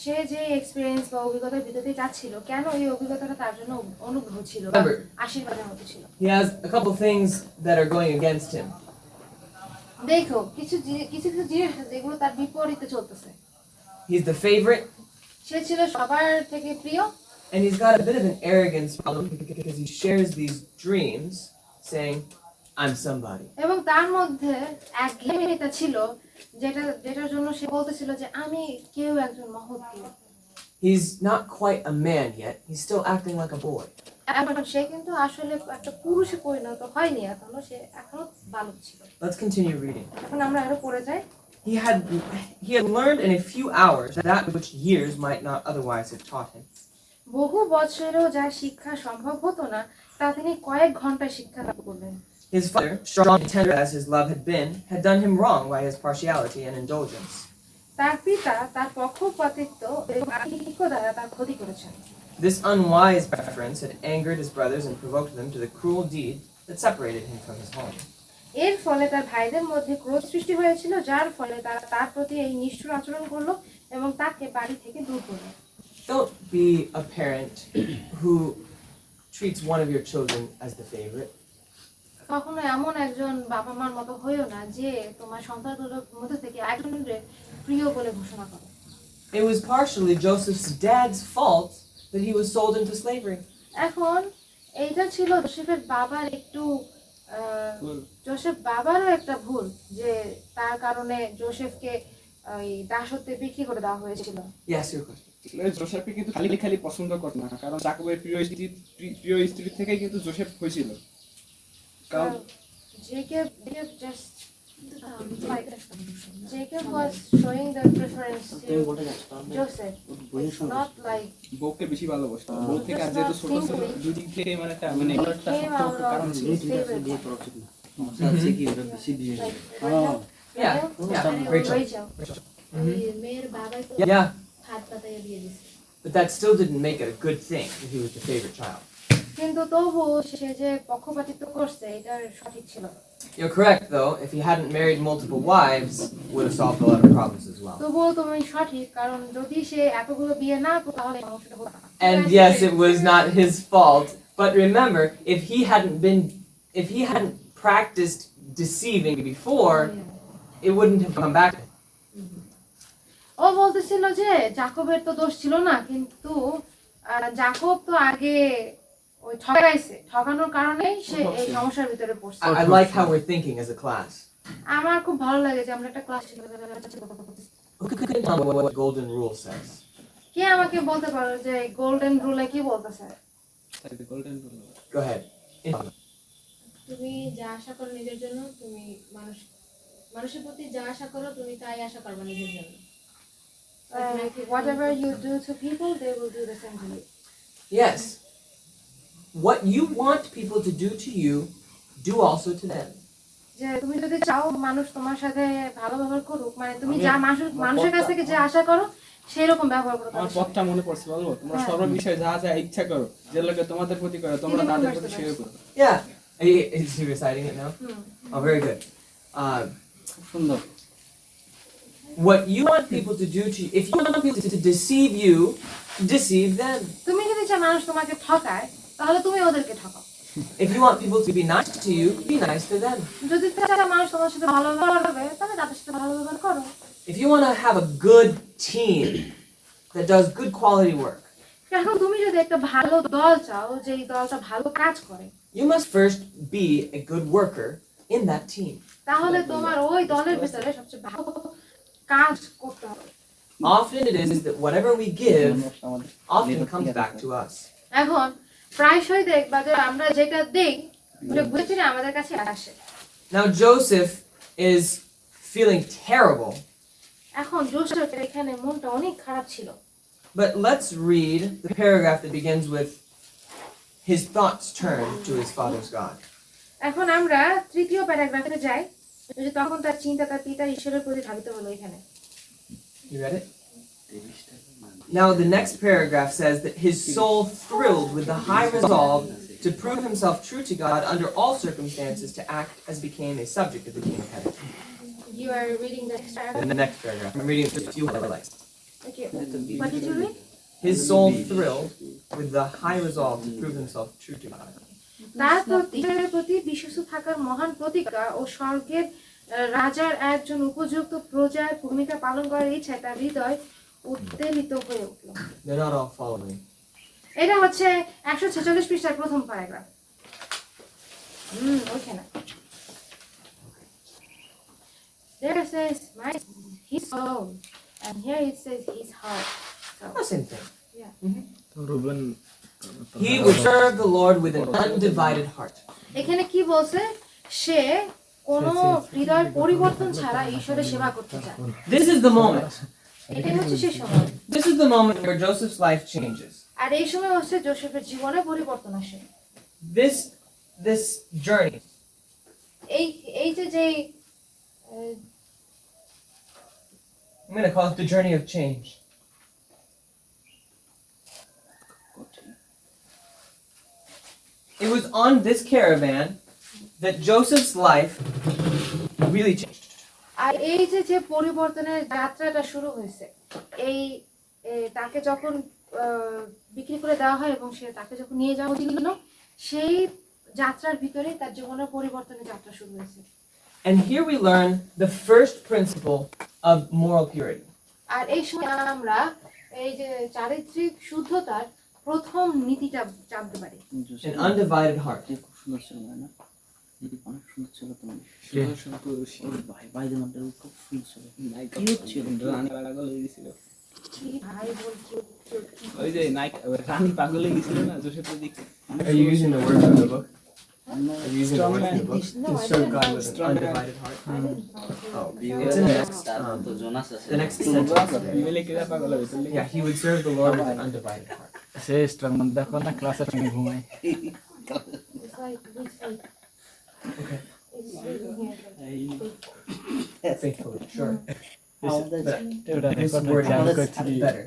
সে যে এক্সপেরিয়েন্স বা অভিজ্ঞতার ভিতর দিয়ে যাচ্ছিল, কেন এই অভিজ্ঞতাটা তার জন্য অনুগ্রহ ছিল বা আশীর্বাদের মতো ছিল? He has a couple things that are going against him. দেখো কিছু কিছু জিনিস আছে যেগুলো তার বিপরীতে চলতেছে। He's the favorite, সে ছিল সবার থেকে প্রিয়, and he's got a bit of an arrogance problem because he shares these dreams saying, "I'm somebody." এবং তার মধ্যে একঘেয়েমিতা ছিল যেটার জন্য সে বলতেছিল যে আমি কেউ একজন মহৎ কেউ। He's not quite a man yet. He's still acting like a boy. এখন সে কিন্তু আসলে একটা পুরুষে পরিণত হয়নি এখনো, সে এখনো বালক ছিল। Let's continue reading. এখন আমরা আরো পড়ে যাই। He had learned in a few hours that which years might not otherwise have taught him. বহু বছরেও যা শিক্ষা সম্ভব হতো না তা তিনি কয়েক ঘন্টায় শিক্ষা লাভ করলেন। His father, strong and tender as his love had been, had done him wrong by his partiality and indulgence. তার পিতা তার পক্ষপাতিত্ব এবং আধিক্য দ্বারা তার ক্ষতি করেছেন। This unwise preference had angered his brothers and provoked them to the cruel deed that separated him from his home. এর ফলে তার ভাইদের মধ্যে ক্রোধ সৃষ্টি হয়েছিল, যার ফলে তারা তার প্রতি এই নিষ্ঠুর আচরণ করলো এবং তাকে বাড়ি থেকে দূর করলো। Don't be a parent who treats one of your children as the favorite. কখনো এমন একজন বাবা মার মতো হইও না যে তোমার সন্তানগুলোর মধ্যে থেকে একজনের প্রিয় বলে ঘোষণা করে। It was partially Joseph's dad's fault that he was sold into slavery. এখন এইটা ছিল জোসেফের বাবার একটু জোসেফ বাবারও একটা ভুল যে তার কারণে জোসেফকে ওই দাসত্বে বিক্রি করে দেওয়া হয়েছিল। Yes, your question. জোসেফকে কিন্তু খালি খালি পছন্দ করত না, কারণ জাকবের প্রিয় স্ত্রী থেকেই কিন্তু জোসেফ হয়েছিল। কারণ Jacob just like Jacob was showing the preference to Joseph. It's not like বউকে বেশি ভালোবাসতো, বউ থেকে আর যেহেতু ছোট ছিল, দুই দিক থেকে মানে একটা মানে he একটা came out কারণ of ছিল। his favorite wife. Like Yeah, Rachel. ওই মেয়ের বাবাই তো Yeah, হাত পাতাইয়া দিয়ে দিছে। but that still didn't make it a good thing that he was the favorite child. কিন্তু তবু সে যে পক্ষপাতিত্ব করছে এটা সঠিক ছিল না। You're correct, though. If he hadn't married multiple wives, would have solved a lot of problems as well. তবুও তুমি সঠিক, কারণ যদি সে এতগুলো বিয়ে না করতো তাহলে এই সমস্যাটা হতো না। And yes, it was not his fault. But remember, if he hadn't practiced deceiving before, it wouldn't have come back. ও বলতেছিল যে জাকবের তো দোষ ছিল না, কিন্তু জাকব তো আগে ওই ঠকাইছে, ঠকানোর কারণেই সে এই সমস্যার ভিতরে পড়ছে। I like how we're thinking as a class. আমার খুব ভালো লাগে যে আমরা একটা class Who can tell me what the golden rule says? কে আমাকে বলতে পারো যে গোল্ডেন রুলে কি বলতেছে? Go ahead. তুমি যা আশা করো নিজের জন্য, তুমি মানুষের প্রতি যা আশা করো তুমি তাই আশা করবে নিজের জন্য। Whatever you do to people, they will do the same to you. Yes. What you want people to do to you, do also to them. যে তুমি যদি চাও মানুষ তোমার সাথে ভালো ব্যবহার করুক, মানে তুমি যা মানুষের কাছ থেকে যে আশা করো সেই রকম ব্যবহার করো তাদের আমার সাথে। পথটা মনে পড়ছে, বলবো তোমরা সর্ব বিষয়ে যা যা ইচ্ছা করো, যে লোকে তোমাদের প্রতি করে তোমরা তাদের প্রতি সেও করো। Yeah. Is he reciting it now? Oh, very good. খুব সুন্দর। What you want people to do to you, if you want people to deceive you, deceive them. তুমি যদি চাও মানুষ তোমাকে ঠকায় তাহলে তুমি ওদেরকে ঠকাও। If you want people to be nice to you, be nice to them. যদি চাও মানুষ তোমার সাথে ভালো ব্যবহার করবে তাহলে তাদের সাথে ভালো ব্যবহার করো। If you want to have a good team that does good quality work, এখন তুমি যদি একটা ভালো দল চাও যে এই দলটা ভালো কাজ করে, you must first be a good worker in that team. তাহলে তোমার ওই দলের ভিতরে সবচেয়ে ভালো কাজ করতে হবে। Often it is that whatever we give often comes back to us. এখন প্রায়শই দেখবা যে আমরা যেটা দেই ওটা ঘুরে ফিরে আমাদের কাছে আসে। Now Joseph is feeling terrible, এখন জোসেফের এখানে মনটা অনেক খারাপ ছিল। but let's read the paragraph that begins with his thoughts turn to his father's God. এখন আমরা তৃতীয় প্যারাগ্রাফে যাই, যে তখন তার চিন্তা তার পিতা ঈশ্বরের প্রতি ধাবিত হলো। এখানে You read it? Now the next paragraph says that his soul thrilled with the high resolve to prove himself true to God under all circumstances, to act as became a subject of the king of heaven. you are reading the next In paragraph. the next paragraph, I'm reading just a few highlights. Okay. What did you read? His soul thrilled with the high resolve to prove himself true to God. তার ঈশ্বরের প্রতি বিশ্বস্ত থাকার মহান প্রতিজ্ঞা ও স্বর্গের রাজার একজন উপযুক্ত প্রজার ভূমিকা পালন করার ইচ্ছায় তার হৃদয় উদ্বেলিত হয়ে উঠল। They're not all following. এটা হচ্ছে 146 পৃষ্ঠার প্রথম প্যারাগ্রাফ। ওখানে there it says his soul and here it says his heart. The same thing. Ruben He would serve the Lord with an undivided heart. এখানে কি বলছে? সে কোনো হৃদয় পরিবর্তন ছাড়া ঈশ্বরের সেবা করতে চায়। This is the moment. এটাই হচ্ছে সেই সময়। This is the moment where Joseph's life changes. আর এই সময় হচ্ছে জোসেফের জীবনে পরিবর্তন আসে। This journey, এই যে I'm going to call it the journey of change. It was on this caravan that Joseph's life really changed. আর এই যে পরিবর্তনের যাত্রাটা শুরু হয়েছে, এই তাকে যখন বিক্রি করে দেওয়া হয় এবং সে তাকে যখন নিয়ে যাওয়া হচ্ছিল, সেই যাত্রার ভিতরে তার জীবনের পরিবর্তনের যাত্রা শুরু হয়েছে। And here we learn the first principle of moral purity. আর এই সময় আমরা এই যে চারিত্রিক শুদ্ধতার প্রথম নীতিটা জানতে পারি। An undivided heart. খুব সুন্দর ছিল না, অনেক সুন্দর ছিল তোমার কে? ভাই ভাই খুব সুন্দর ছিল। রানী পাগল হয়ে গেছিল। কি ভাই বলছো? ওই যে নায়ক রানী পাগল হয়ে গেছিল না জোসেফের দিকে Are you using the word from the book? আমরা Are you using the word from the book? No, To I serve didn't God know. with an Strong man. undivided heart. I didn't know. Oh, Vivek it's in the next, তার তো Jonas আছে the next sentence. বিবেলে কেরা পাগল হবে তুই Yeah, he would serve the Lord with an undivided heart. Say strong man দেখো না ক্লাসের সঙ্গে ঘুমায় It's like this week. Okay. It's written here. Faithfully, sure. আমাদের But ওটা this রেকর্ড word চালু is করছি better.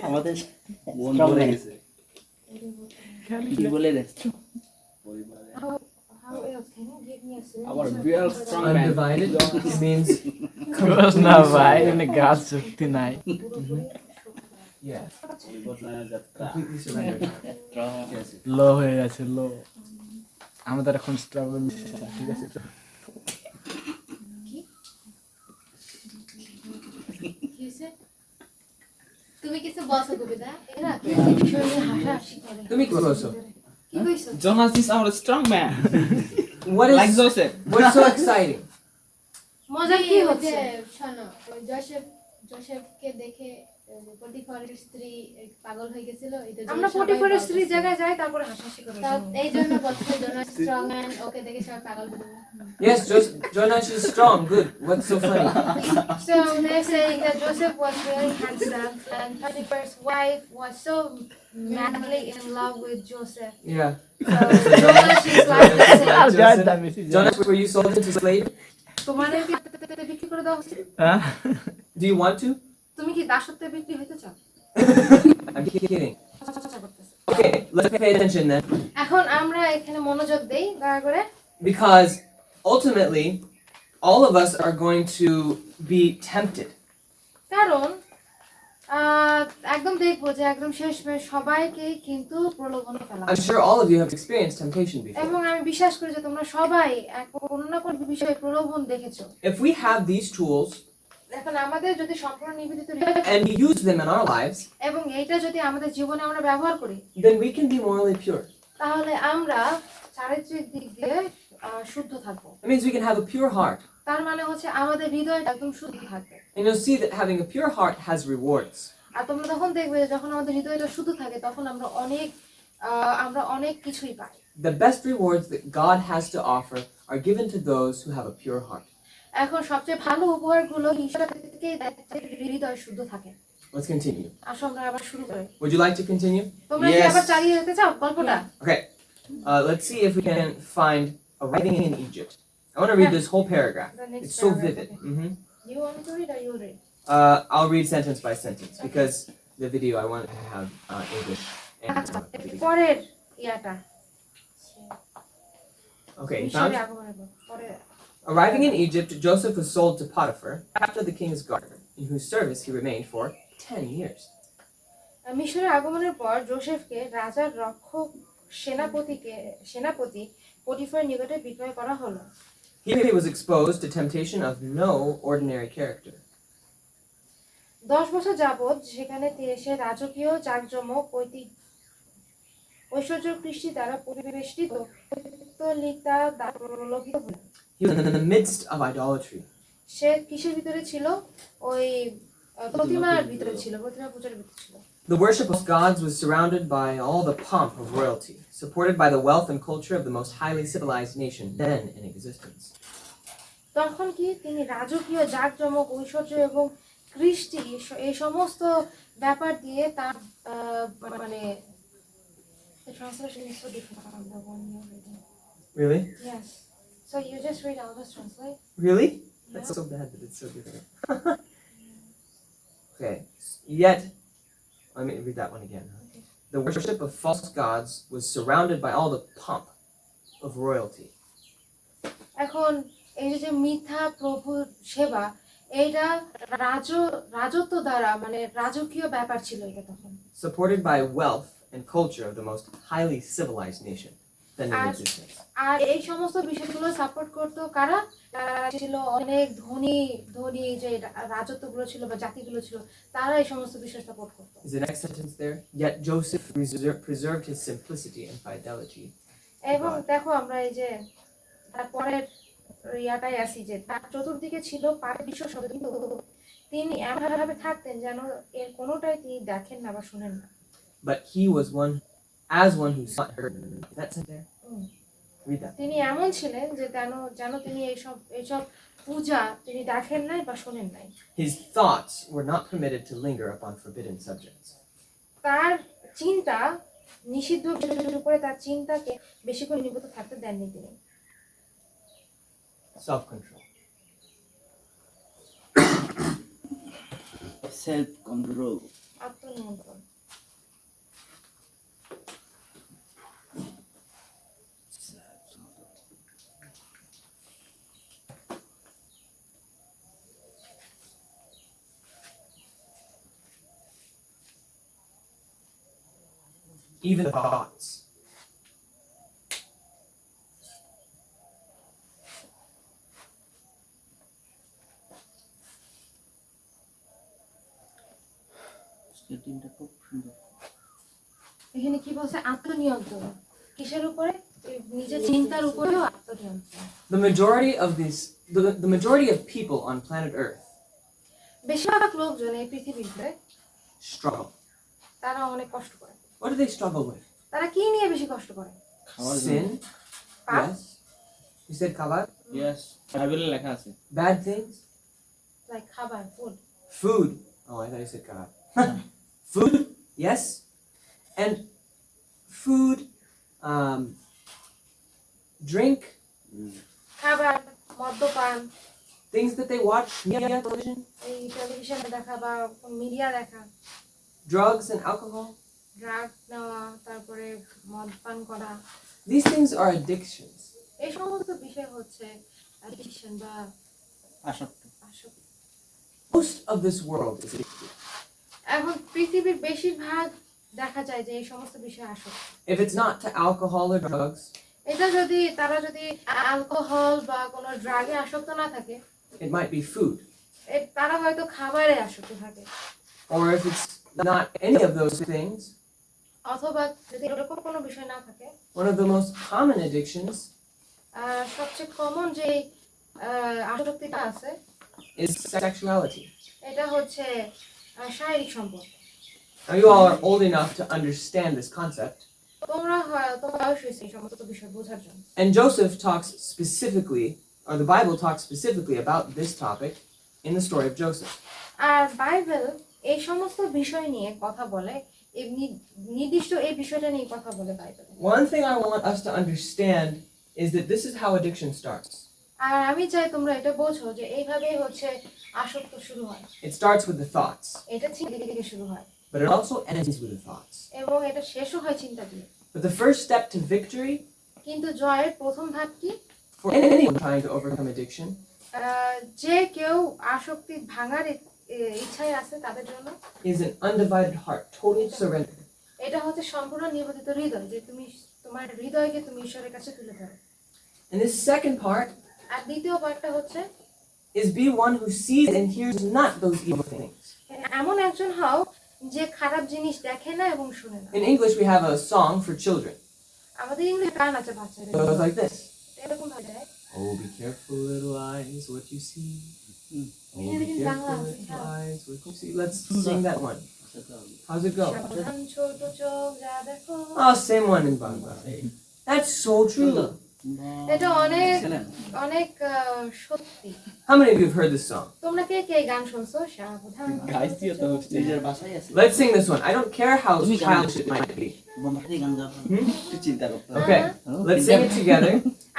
আমাদের মন strong ভরে man। গেছে কি বলে রে How else? Can you give me a synonym? আবার bear strong man Undivided, it means রোজ না ভাই এনে গাছ শক্তি নাই yeah, পরিবর্তনের যাত্রা completely surrendered. strong লো হয়ে গেছে লো আমাদের এখন স্ট্রং ঠিক আছে তো কি হয়েছে? তুমি কিছু বলছো কবিতা এরা শরীরে হাসাহাসি করে তুমি কি বলছো? কি কইছো? Jonas is our strong man What like is Joseph what's so exciting? মজা কি হচ্ছে? শোনো ওই জোসেফকে দেখে পটিফারের স্ত্রী পাগল হয়ে গেছিল এটা আমরা পটিফারের স্ত্রী জায়গায় যাই তারপরে হাসাহাসি করে এই জন্য বলছে জোনাস স্ট্রং ম্যান ওকে দেখে সব পাগল হয়ে গেল। Yes, Jonas is strong. Good. What's so funny? So they're saying that Joseph was very handsome and Potiphar's wife was so madly in love with Joseph. Yeah. So Jonas is like the same. আর যাই দামি Jonas, were you sold into slave? তোমাদেরকে বিক্রি করে দেওয়া উচিত? হ্যাঁ Do you want to? তুমি কি দাসত্বে বিক্রি হইতে চাও? I'm kidding. চেষ্টা করতেছে। Okay, let's pay attention then. এখন আমরা এখানে মনোযোগ দেই দয়া করে Because ultimately, all of us are going to be tempted. কারণ একদম দেখবো যে একদম শেষমেশ সবাইকেই কিন্তু প্রলোভনে ফেলা I'm sure all of you have experienced temptation before. এবং আমি বিশ্বাস করি যে তোমরা সবাই কোনো না কোনো বিষয়ে প্রলোভন দেখেছো। If we have these tools এখন আমাদের যদি সম্পূর্ণ নিবেদিত and we use them in our lives, এবং এইটা যদি আমাদের জীবনে আমরা ব্যবহার করি then we can be morally pure. তাহলে আমরা চারিত্রিক দিক দিয়ে শুদ্ধ থাকবো। It means we can have a pure heart. তার মানে হচ্ছে আমাদের হৃদয়টা একদম শুদ্ধ থাকবে। And you'll see that having a pure heart has rewards. আর তোমরা তখন দেখবে যে যখন আমাদের হৃদয়টা শুদ্ধ থাকে তখন আমরা অনেক কিছুই পাই। The best rewards that God has to offer are given to those who have a pure heart. এখন সবচেয়ে ভালো উপহারগুলো ঈশ্বর থেকেই দেয় যাদের হৃদয় শুদ্ধ থাকে। Let's continue. আসো আমরা আবার শুরু করি। Would you like to continue? তোমরা কি আবার চালিয়ে যেতে চাও গল্পটা? Okay. Let's see if we can find arriving in Egypt. I want to read this whole paragraph. The next It's so paragraph, vivid. okay. You want me to read or you read? I'll read sentence by sentence because the video I want to have English. And, আচ্ছা পরের ইয়াটা okay, you ঈশ্বরের found? আগমনের পর পরের Arriving in Egypt, Joseph was sold to Potiphar after the king's gardener, in whose service he remained for 10 years. মিশরের আগমনের পর জোসেফকে রাজার রক্ষক সেনাপতি পটিফার নিকটে বিক্রয় করা হলো। Here he was exposed to temptation of no ordinary character. 10 বছর যাবৎ সেখানে সে রাজকীয় জাঁকজমক ঐশ্বর্য কৃষ্টি দ্বারা পরিবেষ্টিত পৈতলিকতা দ্বারা প্রলোভিত হল। He was in the midst of idolatry. সে কিসের ভিতরে ছিল? ওই প্রতিমার ভিতরে ছিল, প্রতিমা পূজার ভিতরে ছিল। The worship of gods was surrounded by all the pomp of royalty, supported by the wealth and culture of the most highly civilized nation then in existence. তখন কি তিনি রাজকীয় জাঁকজমক ঐশ্বর্য এবং কৃষ্টি এই সমস্ত ব্যাপার দিয়ে তার মানে the translation is so different from the one you're reading. Really? Yes. So you just read, I'll just translate. Really? That's so bad that it's so different. Okay. Yet, let me read that one again. Okay. The worship of false gods was surrounded by all the pomp of royalty. এখন এই যে মিথ্যা প্রভু সেবা এইটা রাজত্ব দ্বারা মানে রাজকীয় ব্যাপার ছিল এটা তখন। Supported by wealth and culture of the most highly civilized nation then in existence. আর এই সমস্ত বিষয়গুলো সাপোর্ট করতো কারা? ছিল অনেক ধনী যে রাজত্বগুলো ছিল বা জাতিগুলো ছিল তারা এই সমস্ত বিষয় সাপোর্ট করতো। Is the next sentence there? Yet Joseph preserved his simplicity and fidelity. এবং দেখো আমরা এই যে তারপরের ইয়াটাই আসি যে তার চতুর্দিকে ছিল পারে বিশ্ব শব্দ, কিন্তু তিনি এমনভাবে থাকতেন যেন এর কোনোটাই তিনি দেখেন না বা শুনেন না। But he was one who saw and heard. Is that said there? Hmm. Read that. তিনি এমন ছিলেন যে যেন তিনি এইসব পূজা তিনি দেখেন নাই বা শোনেন নাই। His thoughts were not permitted to linger upon forbidden subjects. তার চিন্তা নিষিদ্ধ বিষয়ের উপরে তার চিন্তাকে বেশি করে নিবদ্ধ থাকতে দেননি তিনি। Self-control. Self control. আত্মনিয়ন্ত্রণ। Even thoughts. স্কেটিংটা খুব সুন্দর। এখানে কি বলছে? আত্মনিয়ন্ত্রণ। কিসের উপরে? নিজের চিন্তার উপরেও আত্মনিয়ন্ত্রণ। The majority of people on planet Earth বেশিরভাগ লোকজন এই পৃথিবীতে struggle. তারা অনেক কষ্ট করে। What do they struggle with? তারা কি নিয়ে বেশি কষ্ট করে? খাওয়ার জন্য। Sin? পাপ? Yes. You said kabar? Yes, বাইবেলে লেখা আছে। Bad things? লাইক খাবার, food. Food. Oh, I thought you said kabar. Food? Yes. And food, drink, খাবার, মদ্যপান, things that they watch, media, television, এই টেলিভিশনে দেখা বা মিডিয়া দেখা, drugs and alcohol. ড্রাগ নেওয়া, তারপরে মদ পান করা, These things are addictions. এই সমস্ত বিষয় হচ্ছে অ্যাডিকশন বা আসক্ত। আসক্তি। Most of this world is addicted. এখন পৃথিবীর বেশিরভাগ দেখা যায় যে এই সমস্ত বিষয়ে আসক্ত। If it's not to alcohol or drugs, তারা যদি অ্যালকোহল বা কোনো ড্রাগে আসক্ত না থাকে, it might be food. তারা হয়তো খাবারে আসক্ত থাকে। Or if it's not any of those things, অথবা যদি এরকম কোনো বিষয় না থাকে, one of the most common addictions সবচেয়ে কমন যে আসক্তিটা আছে is sexuality. এটা হচ্ছে শারীরিক সম্পর্ক। Now, you all are old enough to understand this concept. তোমরা বয়স হয়েছে এই সমস্ত বিষয় বোঝার জন্য। And Joseph talks specifically, or the Bible talks specifically about this topic in the story of Joseph. আর বাইবেল এই সমস্ত বিষয় নিয়ে কথা বলে, নির্দিষ্ট এই বিষয়টা নিয়ে কথা বলে Bible. One thing I want us to understand is that this is how addiction starts. আর আমি চাই তোমরা এটা বোঝো যে এইভাবেই হচ্ছে আসক্ত শুরু হয়। It starts with the thoughts, এটা চিন্তা থেকে শুরু হয় but it also ends with the thoughts. এবং এটা শেষও হয় চিন্তা দিয়ে। But the first step to victory কিন্তু জয়ের প্রথম ধাপ কি? for anyone trying to overcome addiction যে কেউ আসক্তি ভাঙার ইচ্ছায় আছে তাদের জন্য is an undivided heart, total surrender. এটা হচ্ছে সম্পূর্ণ নিবেদিত হৃদয়, যে তুমি তোমার হৃদয়কে তুমি ঈশ্বরের কাছে তুলে ধরো। And this second part আর দ্বিতীয় পার্টটা হচ্ছে is be one who sees and hears not those evil things. এমন একজন হও যে খারাপ জিনিস দেখে না এবং শুনে না। In English, we have a song for children. আমাদের ইংলিশে গান আছে বাচ্চাদের, It goes like this. এরকম ভাবে যায়। Oh, be careful, little eyes, what you see. Oh, Hindi be rin careful, bangla. little eyes, what you see. Let's sing that one. How's it go? সাবধান ছোট চোখ যা দেখো। Oh, same one in Bangla. That's so true. এটা অনেক সত্যি। How many of you have heard this song? তোমরা কে কে এই গান শুনছো? সাবধান গাইছি তো নিজের বাসায় আছে। Let's sing this one. I don't care how childish it might be. Bombay গান গাও। একটু চিন্তা করতে হবে। Okay, let's sing it together.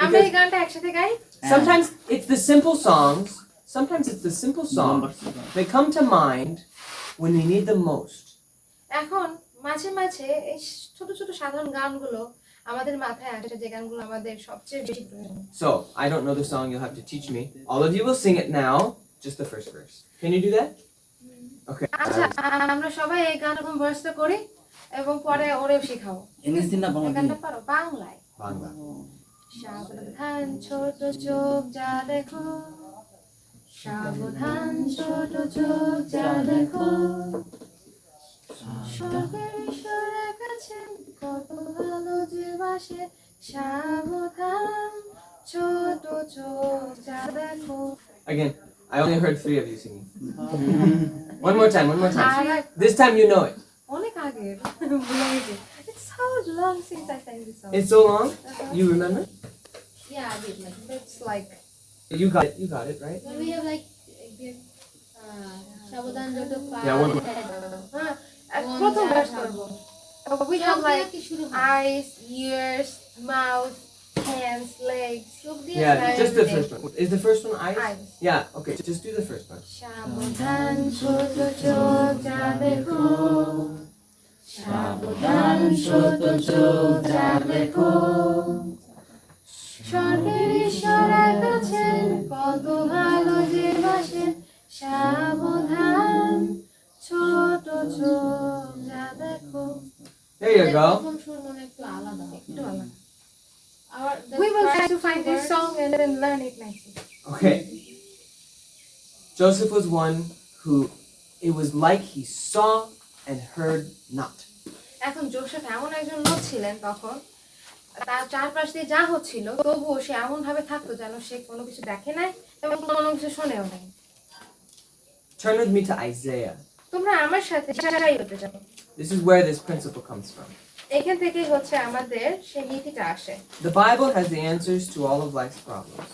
আমরা এই গানটা একসাথে গাই। Sometimes it's the simple songs. Sometimes it's the simple songs that come to mind when we need them most. এখন মাঝে মাঝে এই ছোট ছোট সাধারণ গানগুলো আমাদের মাথায় আসে, যে গানগুলো আমাদের সবচেয়ে বেশি প্রয়োজন। So, I don't know the song, you'll have to teach me. All of you will sing it now, just the first verse. Can you do that? Okay. আচ্ছা, আমরা সবাই এই গান এরকম ভার্সটা করি এবং পরে ওরেও শেখাও। ইংলিশ দিন না এই বাংলা দিন? গানটা পারো বাংলায়? Bangla. সাবধান ছোট চোখ যা দেখো, সাবধান ছোট চোখ যা দেখো, স্বর্গের ঈশ্বরের কাছে কত ভালো যে বাসে, সাবধান ছোট চোখ যা দেখো। Again, I only heard 3 of you singing. One more time. আর এক- This time you know it. অনেক আগের ভুলে গেছি। It's so long since I sang this song. It's so long. You remember? Yeah, I did. Like that's like You got it. You got it, right? When we have like সাবধান যত পা Yeah, one- হ্যাঁ প্রথম verse করব। We have like কি শুরু eyes, ears, mouth, hands, legs. Yeah, just the everything. first one. Is the first one eyes? Eyes. Yeah. Okay. Just do the first one. সাবধান ছোট চোখ যা দেখো, সাবধান ছোট চোখ যা দেখো, স্বর্গের ঈশ্বর এক আছেন, কত ভালো যে বাসেন, সাবধান ছোট চোখ যা দেখো। There you go. প্রথম সুর মনে একটু আলাদা একটু আলাদা। আর We will try to find this song and then learn it nicely. Okay. Joseph was one who it was like he saw and heard not. এখন জোসেফ এমন একজন লোক ছিলেন তখন, তার চারপাশ দিয়ে যা হচ্ছিল তবুও সে এমন ভাবে থাকতো যেন সে কোনো কিছু দেখে নাই এবং কোনো কিছু শোনেও নাই। Turn with me to Isaiah. তোমরা আমার সাথে ইশারাই হতে যাবো। This is where this principle comes from. এখান থেকেই হচ্ছে আমাদের সেই নীতিটা আসে। The Bible has the answers to all of life's problems.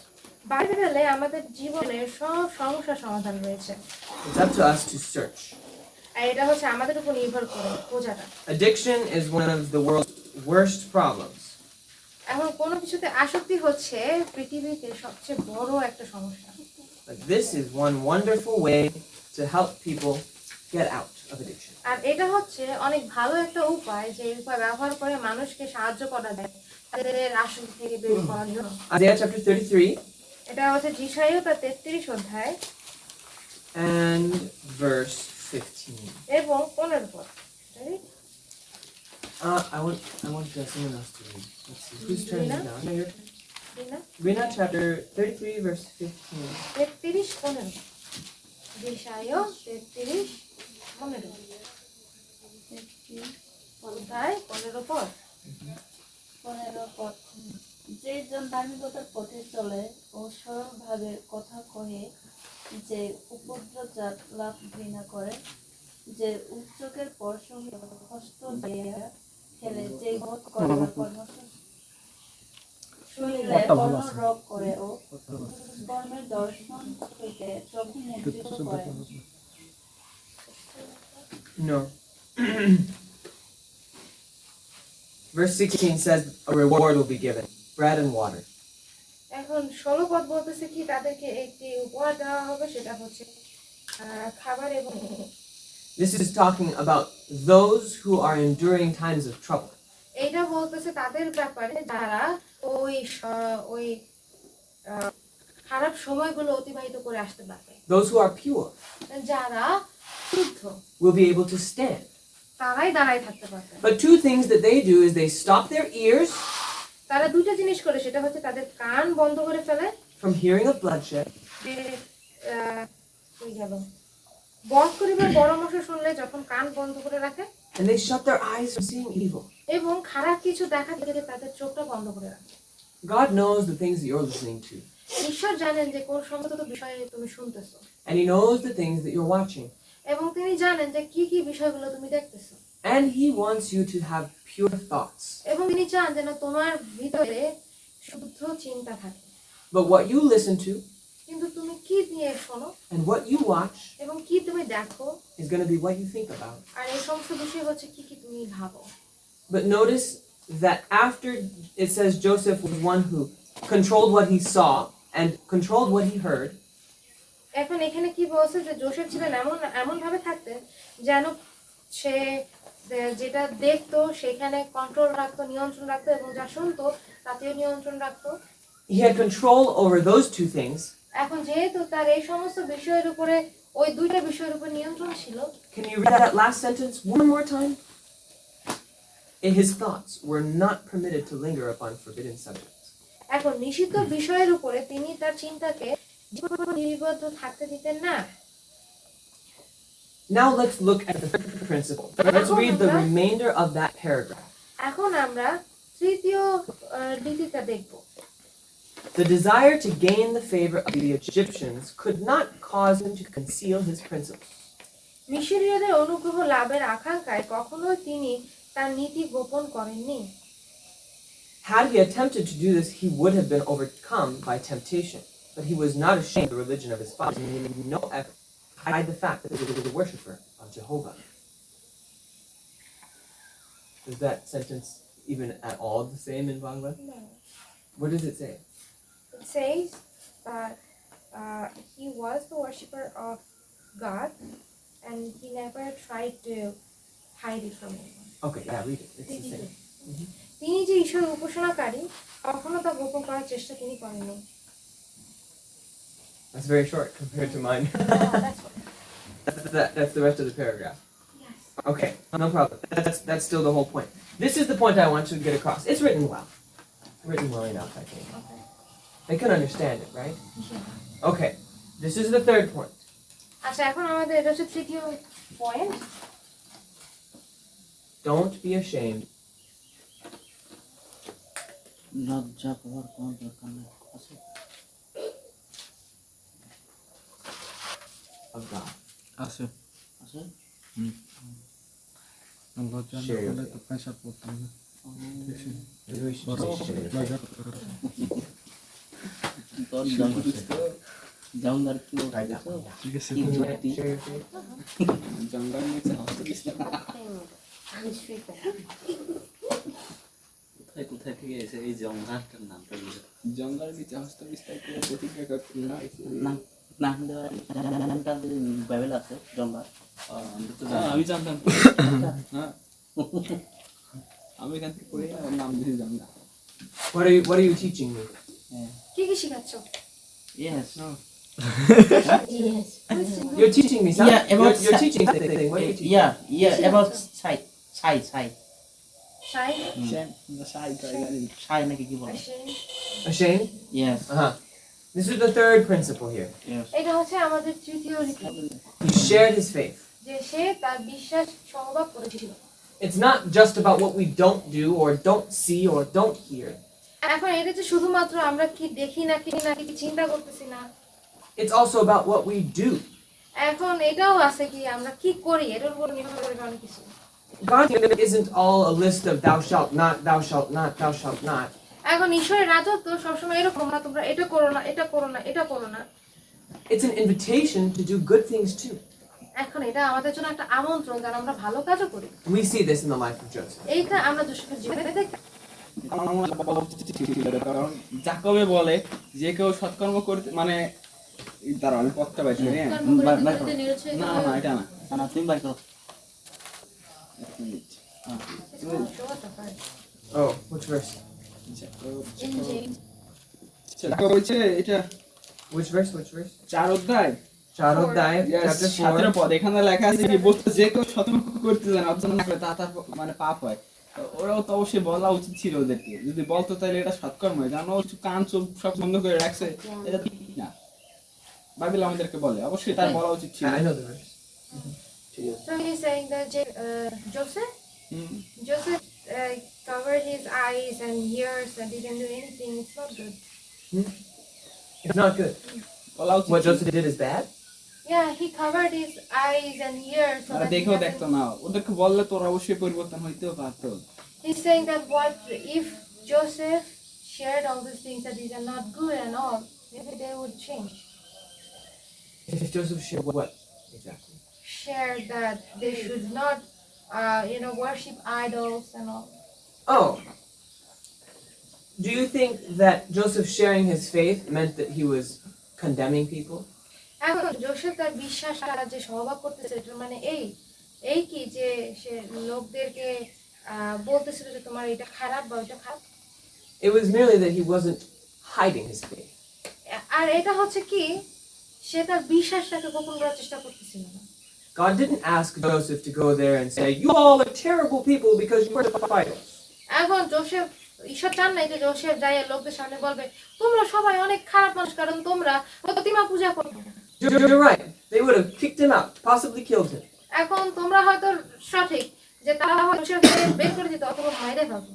বাইবেলে আমাদের জীবনের সব সমস্যার সমাধান রয়েছে, It's up to us to search. আর এটা হচ্ছে আমাদের উপর নির্ভর করে বোঝাটা। Addiction is one of the world's worst problems. এখন কোনো কিছুতে আসক্তি হচ্ছে পৃথিবীতে সবচেয়ে বড় একটা সমস্যা। But this is one wonderful way to help people get out of addiction. আর এটা হচ্ছে অনেক ভালো একটা উপায়, যে উপায় ব্যবহার করে মানুষকে সাহায্য করা যায় তাদের আসক্তি থেকে বের করার জন্য। Isaiah chapter 33 এটা হচ্ছে যিশাইয়া তার 33 অধ্যায় and verse 15. এবং 15 পদ। Right? I want someone else to read. Let's see. Whose turn is it now? No, your turn. Rina? Rina chapter 33 verse 15. 33:15 যিশাইয়া 33:15 অধ্যায় 15 পদ। 15 পদ। যে জন ধার্মিকতার পথে চলে ও সরলভাবে কথা কহে, যে উপদ্রব লাভ ঘৃণা করে, যে উচ্চকের পর সঙ্গে হস্ত দিয়া খেলে, যে বোধ করে পরামর্শ শুনিলে রোগ করে ও কর্মের দর্শন হইতে প্রভু মুদ্রিত করে। No. Verse 16 says a reward will be given. Bread and water. এখন 16 পদ বলতেছে কি তাদেরকে একটি উপহার দেওয়া হবে, সেটা হচ্ছে খাবার এবং This is talking about those who are enduring times of trouble. এইটা বলতেছে তাদের ব্যাপারে যারা ওই খারাপ সময়গুলো অতিবাহিত করে আসতে পারবে, Those who are pure যারা শুদ্ধ will be able to stand. তারাই দাঁড়ায় থাকতে পারবে। But two things that they do is they stop their ears তারা দুইটা জিনিস করে, সেটা হচ্ছে তাদের কান বন্ধ করে ফেলে, from hearing of bloodshed, যে কই গেল বধ করিবার পরামর্শ শুনলে যখন কান বন্ধ করে রাখে, and they shut their eyes from seeing evil. এবং খারাপ কিছু দেখা থেকে তাদের চোখটা বন্ধ করে রাখে। God knows the things that you're listening to, ঈশ্বর জানেন যে কোন সমস্ত বিষয়ে তুমি শুনতেছো, and He knows the things that you're watching. এবং তিনি জানেন যে কি কি বিষয়গুলো তুমি দেখতেছো, And He wants you to have pure thoughts. এবং তিনি চান যেন তোমার ভিতরে শুদ্ধ চিন্তা থাকে। But what you listen to কিন্তু তুমি কি নিয়ে শোনো and what you watch এবং কি তুমি দেখো, is going to be what you think about. আর এই সমস্ত বিষয় হচ্ছে কি কি তুমি ভাবো। But notice that after it says Joseph was one who controlled what he saw and controlled what he heard, এখন এখানে কি বলছে যে জোসেফ ছিলেন এমন ভাবে থাকতেন যেন সে যেটা দেখতো সেখানে কন্ট্রোল রাখতো, নিয়ন্ত্রণ রাখতো, এবং যা শুনতো তাতেও নিয়ন্ত্রণ রাখতো। he had control over those two things. এখন যেহেতু তার এই সমস্ত বিষয়ের উপরে, ওই দুইটা বিষয়ের উপর নিয়ন্ত্রণ ছিল। Can you read that last sentence one more time? His thoughts were not permitted to linger upon forbidden subjects. এখন নিষিদ্ধ বিষয়ের উপরে তিনি তার চিন্তাকে নিবদ্ধ থাকতে দিতেন না। Now let's look at the third principle. Let's read the remainder of that paragraph. এখন আমরা তৃতীয় নীতিটা দেখব। The desire to gain the favor of the Egyptians could not cause him to conceal his principles. মিশরীয়দের অনুগ্রহ লাভের আকাঙ্ক্ষায় কখনোই তিনি তার নীতি গোপন করেননি। Had he attempted to do this, he would have been overcome by temptation. But he was not ashamed of the religion of his fathers, and he made no effort to hide the fact that he was a worshiper of Jehovah. Is that sentence even at all the same in Bangla? No. What does it say? It says that he was the worshipper of God and he never tried to hide it from anyone. Okay, yeah, read it. It's the same. তিনি যে ঈশ্বরের উপাসনাকারী কখনো তা গোপন করার চেষ্টা তিনি করেননি। That's very short compared to mine. That's the rest of the paragraph. Yes. Okay, no problem. That's still the whole point. This is the point I want to get across. It's written well. Written well enough, I think. Okay. They can understand it, right? Yeah. Okay, this is the third point. আচ্ছা এখন আমাদের এটা হচ্ছে তৃতীয় point. Don't be ashamed লজ্জা পাওয়ার কোনো দরকার নেই আছে of God. আছে আছে লজ্জা না Share your করলে তো পেশাব করতে হবে Maybe we should বড় say share. লজ্জা করতে হবে। তোর জঙ্গল কি Write that one down. ঠিক আছে Can you write share your faith? জঙ্গল নিচে হস্ত বিস্তার কোথায় কোথায় থেকে এসে এই জঙ্গলটার নামটা দিল জঙ্গলের নিচে হস্ত বিস্তার করে প্রতিজ্ঞা করতে হয়। নাম নামটা বাইবেল আছে জঙ্গল আমি জানতাম হ্যাঁ আমি এখান থেকে পড়ে ওর নাম দিয়ে জঙ্গল। What are you teaching me? কি কি শিখাচ্ছ? Yes Yes. You're teaching me something. Yeah, about you're teaching something. What are you teaching? yeah about ছাই শাই ছাই নাকি কি বলে Ashamed? Yes Uh-huh. This is the third principle here. Yes এটা হচ্ছে আমাদের তৃতীয় রীতি, He shared his faith. যে সে তার বিশ্বাস সংবাদ করেছিল। It's not just about what we don't do or don't see or don't hear. এখন এটা যে শুধুমাত্র আমরা কি দেখি না কি চিন্তা করতেছি না, It's also about what we do. এখন এটাও আছে কি আমরা কি করি, এটার উপর নির্ভর করে অনেক কিছু। God's kingdom isn't all a list of thou shalt not, thou shalt not, thou shalt not. এখন ঈশ্বরের রাজত্ব সবসময় এরকম না, তোমরা এটা করো না, এটা করো না, এটা করো না। It's an invitation to do good things too. এখন এটা আমাদের জন্য একটা আমন্ত্রণ যেন আমরা ভালো কাজও করি। We see this in the life of Joseph. এইটা আমরা যোসেফের জীবনে দেখি। কারণ জাকবে বলে যে কেউ সৎকর্ম করতে মানে দাঁড়াও আমি পথটা পাইছি হ্যাঁ না না এটা না না তুমি বাই করো এক minute. Oh, which verse? Jakob বলছে এটা Which verse? Which verse? 4 অধ্যায় Charodai, chapter 17 4. পদ এখানে লেখা আছে কি বলতে যে কেউ সৎকর্ম করতে জানে অথচ না করে তা তার মানে পাপ হয়। তো ওরাও তো অবশ্যই বলা উচিত ছিল ওদেরকে, যদি বলতো তাহলে এটা সৎকর্ম হয়, জানো কান চোখ সব বন্ধ করে রাখছে এটা ঠিক না। বাইবেল আমাদেরকে বলে অবশ্যই তার বলা উচিত ছিল। I know the verse. So he's saying that Joseph hmm. covered his eyes and ears and didn't do anything. It's not good. It's not good. বলা উচিত What ছিল। Joseph did is bad? Yeah, he covered his eyes and ears. So তারা that he দেখেও doesn't- দেখতো না, ওদেরকে বললে তোর অবশ্যই পরিবর্তন হইতেও পারতো। He's saying that what if Joseph shared all these things that these are not good and all, maybe they would change. If Joseph shared what exactly? Share that they should not, worship idols and all. Oh. Do you think that Joseph sharing his faith meant that he was condemning people? এখন Joseph তার বিশ্বাসটা যে সহভাগ করতেছে এটার মানে এই কি যে সে লোকদেরকে বলতেছিল যে তোমার এটা খারাপ বা ওটা খারাপ, It was merely that he wasn't hiding his faith. আর এটা হচ্ছে কি সে তার বিশ্বাসটাকে গোপন করার চেষ্টা করতেছিল না। God didn't ask Joseph to go there and say, you all are terrible people because you worship idols. এখন জোসেফ ঈশ্বর চান নাই যে জোসেফ যাই লোকদের সামনে বলবে তোমরা সবাই অনেক খারাপ মানুষ কারণ তোমরা প্রতিমা পূজা করো। You're right. They would have kicked him out, possibly killed him. এখন তোমরা হয়তো সঠিক যে তারা হয়তো জোসেফকে বের করে দিত অথবা মাইরে ফেলতো।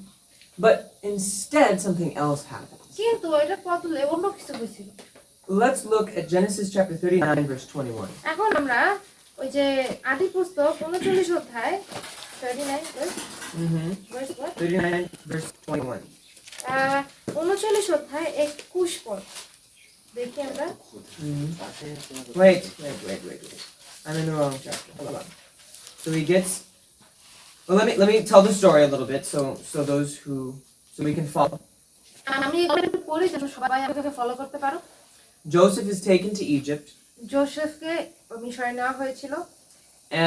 But instead, something else happens. কিন্তু এটা বদলে অন্য কিছু হয়েছিল। Let's look at Genesis chapter 39, verse 21. এখন আমরা ওই যে আদি পুস্তক 39 অধ্যায় 39 verse what? 39, verse 21. 39 অধ্যায় 21 পদ দেখি আমরা। Wait. I'm in the wrong chapter. Hold on. So he gets. Well, let me tell the story a little bit, so we can follow. আমি একটু পড়ি যেন সবাই আমাকে ফলো করতে পারো। Joseph is taken to Egypt, জোসেফকে মিশরে নেওয়া হয়েছিল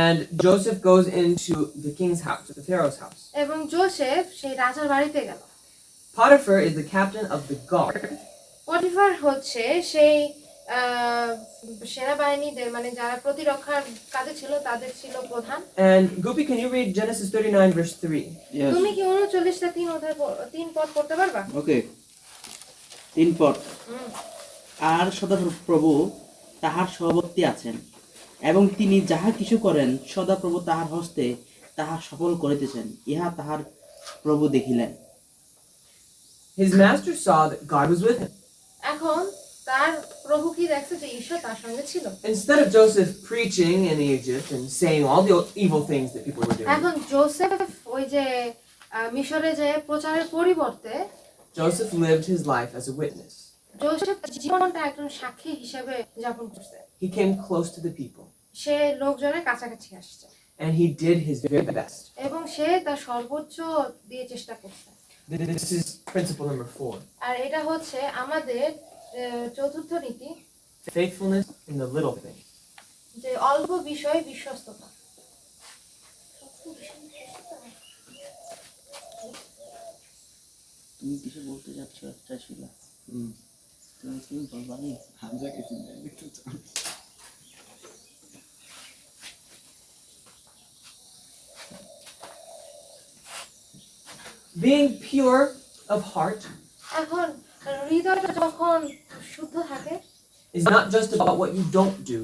and Joseph goes into the king's house, the Pharaoh's house. এবং জোসেফ সেই রাজার বাড়িতে গেল। Potiphar is the captain of the guard, পটিফার হচ্ছে সেই সেনাবাহিনীদের মানে যারা প্রতিরক্ষার কাজে ছিল তাদের ছিল প্রধান। and Gopi, can you read Genesis 39, verse 3? Yes. তুমি কি 39টা 3 পদ পড়তে পারবা? ওকে 3 পদ। হুম। আর সদাপ্রভু তাহার সহবর্তী আছেন, এবং তিনি যাহা কিছু করেন সদাপ্রভু তাহার হস্তে তাহা সফল করিতেছেন, ইহা তাহার প্রভু দেখিলেন। His master saw that God was with him. এখন তার প্রভু কি দেখছে যে ঈশ্বর তার সঙ্গে ছিল। Instead of Joseph preaching in Egypt and saying all the evil things that people were doing, এখন জোসেফ ওই যে মিশরে যে প্রচারের পরিবর্তে Joseph lived his life as a witness. Joseph জীবনটা একজন সাক্ষী হিসেবে যাপন করছে। He came close to the people, সে লোকজনের কাছাকাছি আসছে and he did his very best. এবং সে তার সর্বোচ্চ দিয়ে চেষ্টা করছে। This is principle number 4. আর এটা হচ্ছে আমাদের চতুর্থ নীতি, Faithfulness in the little things. যে অল্প বিষয়ে বিশ্বস্ততা। তুমি কিছু বলতে চাইছিলা? তুমি কি বলবানি? হামজাকে চিন্তা একটু Being pure of heart এখন হৃদয়টা যখন শুদ্ধ থাকে, is not just about what you don't do,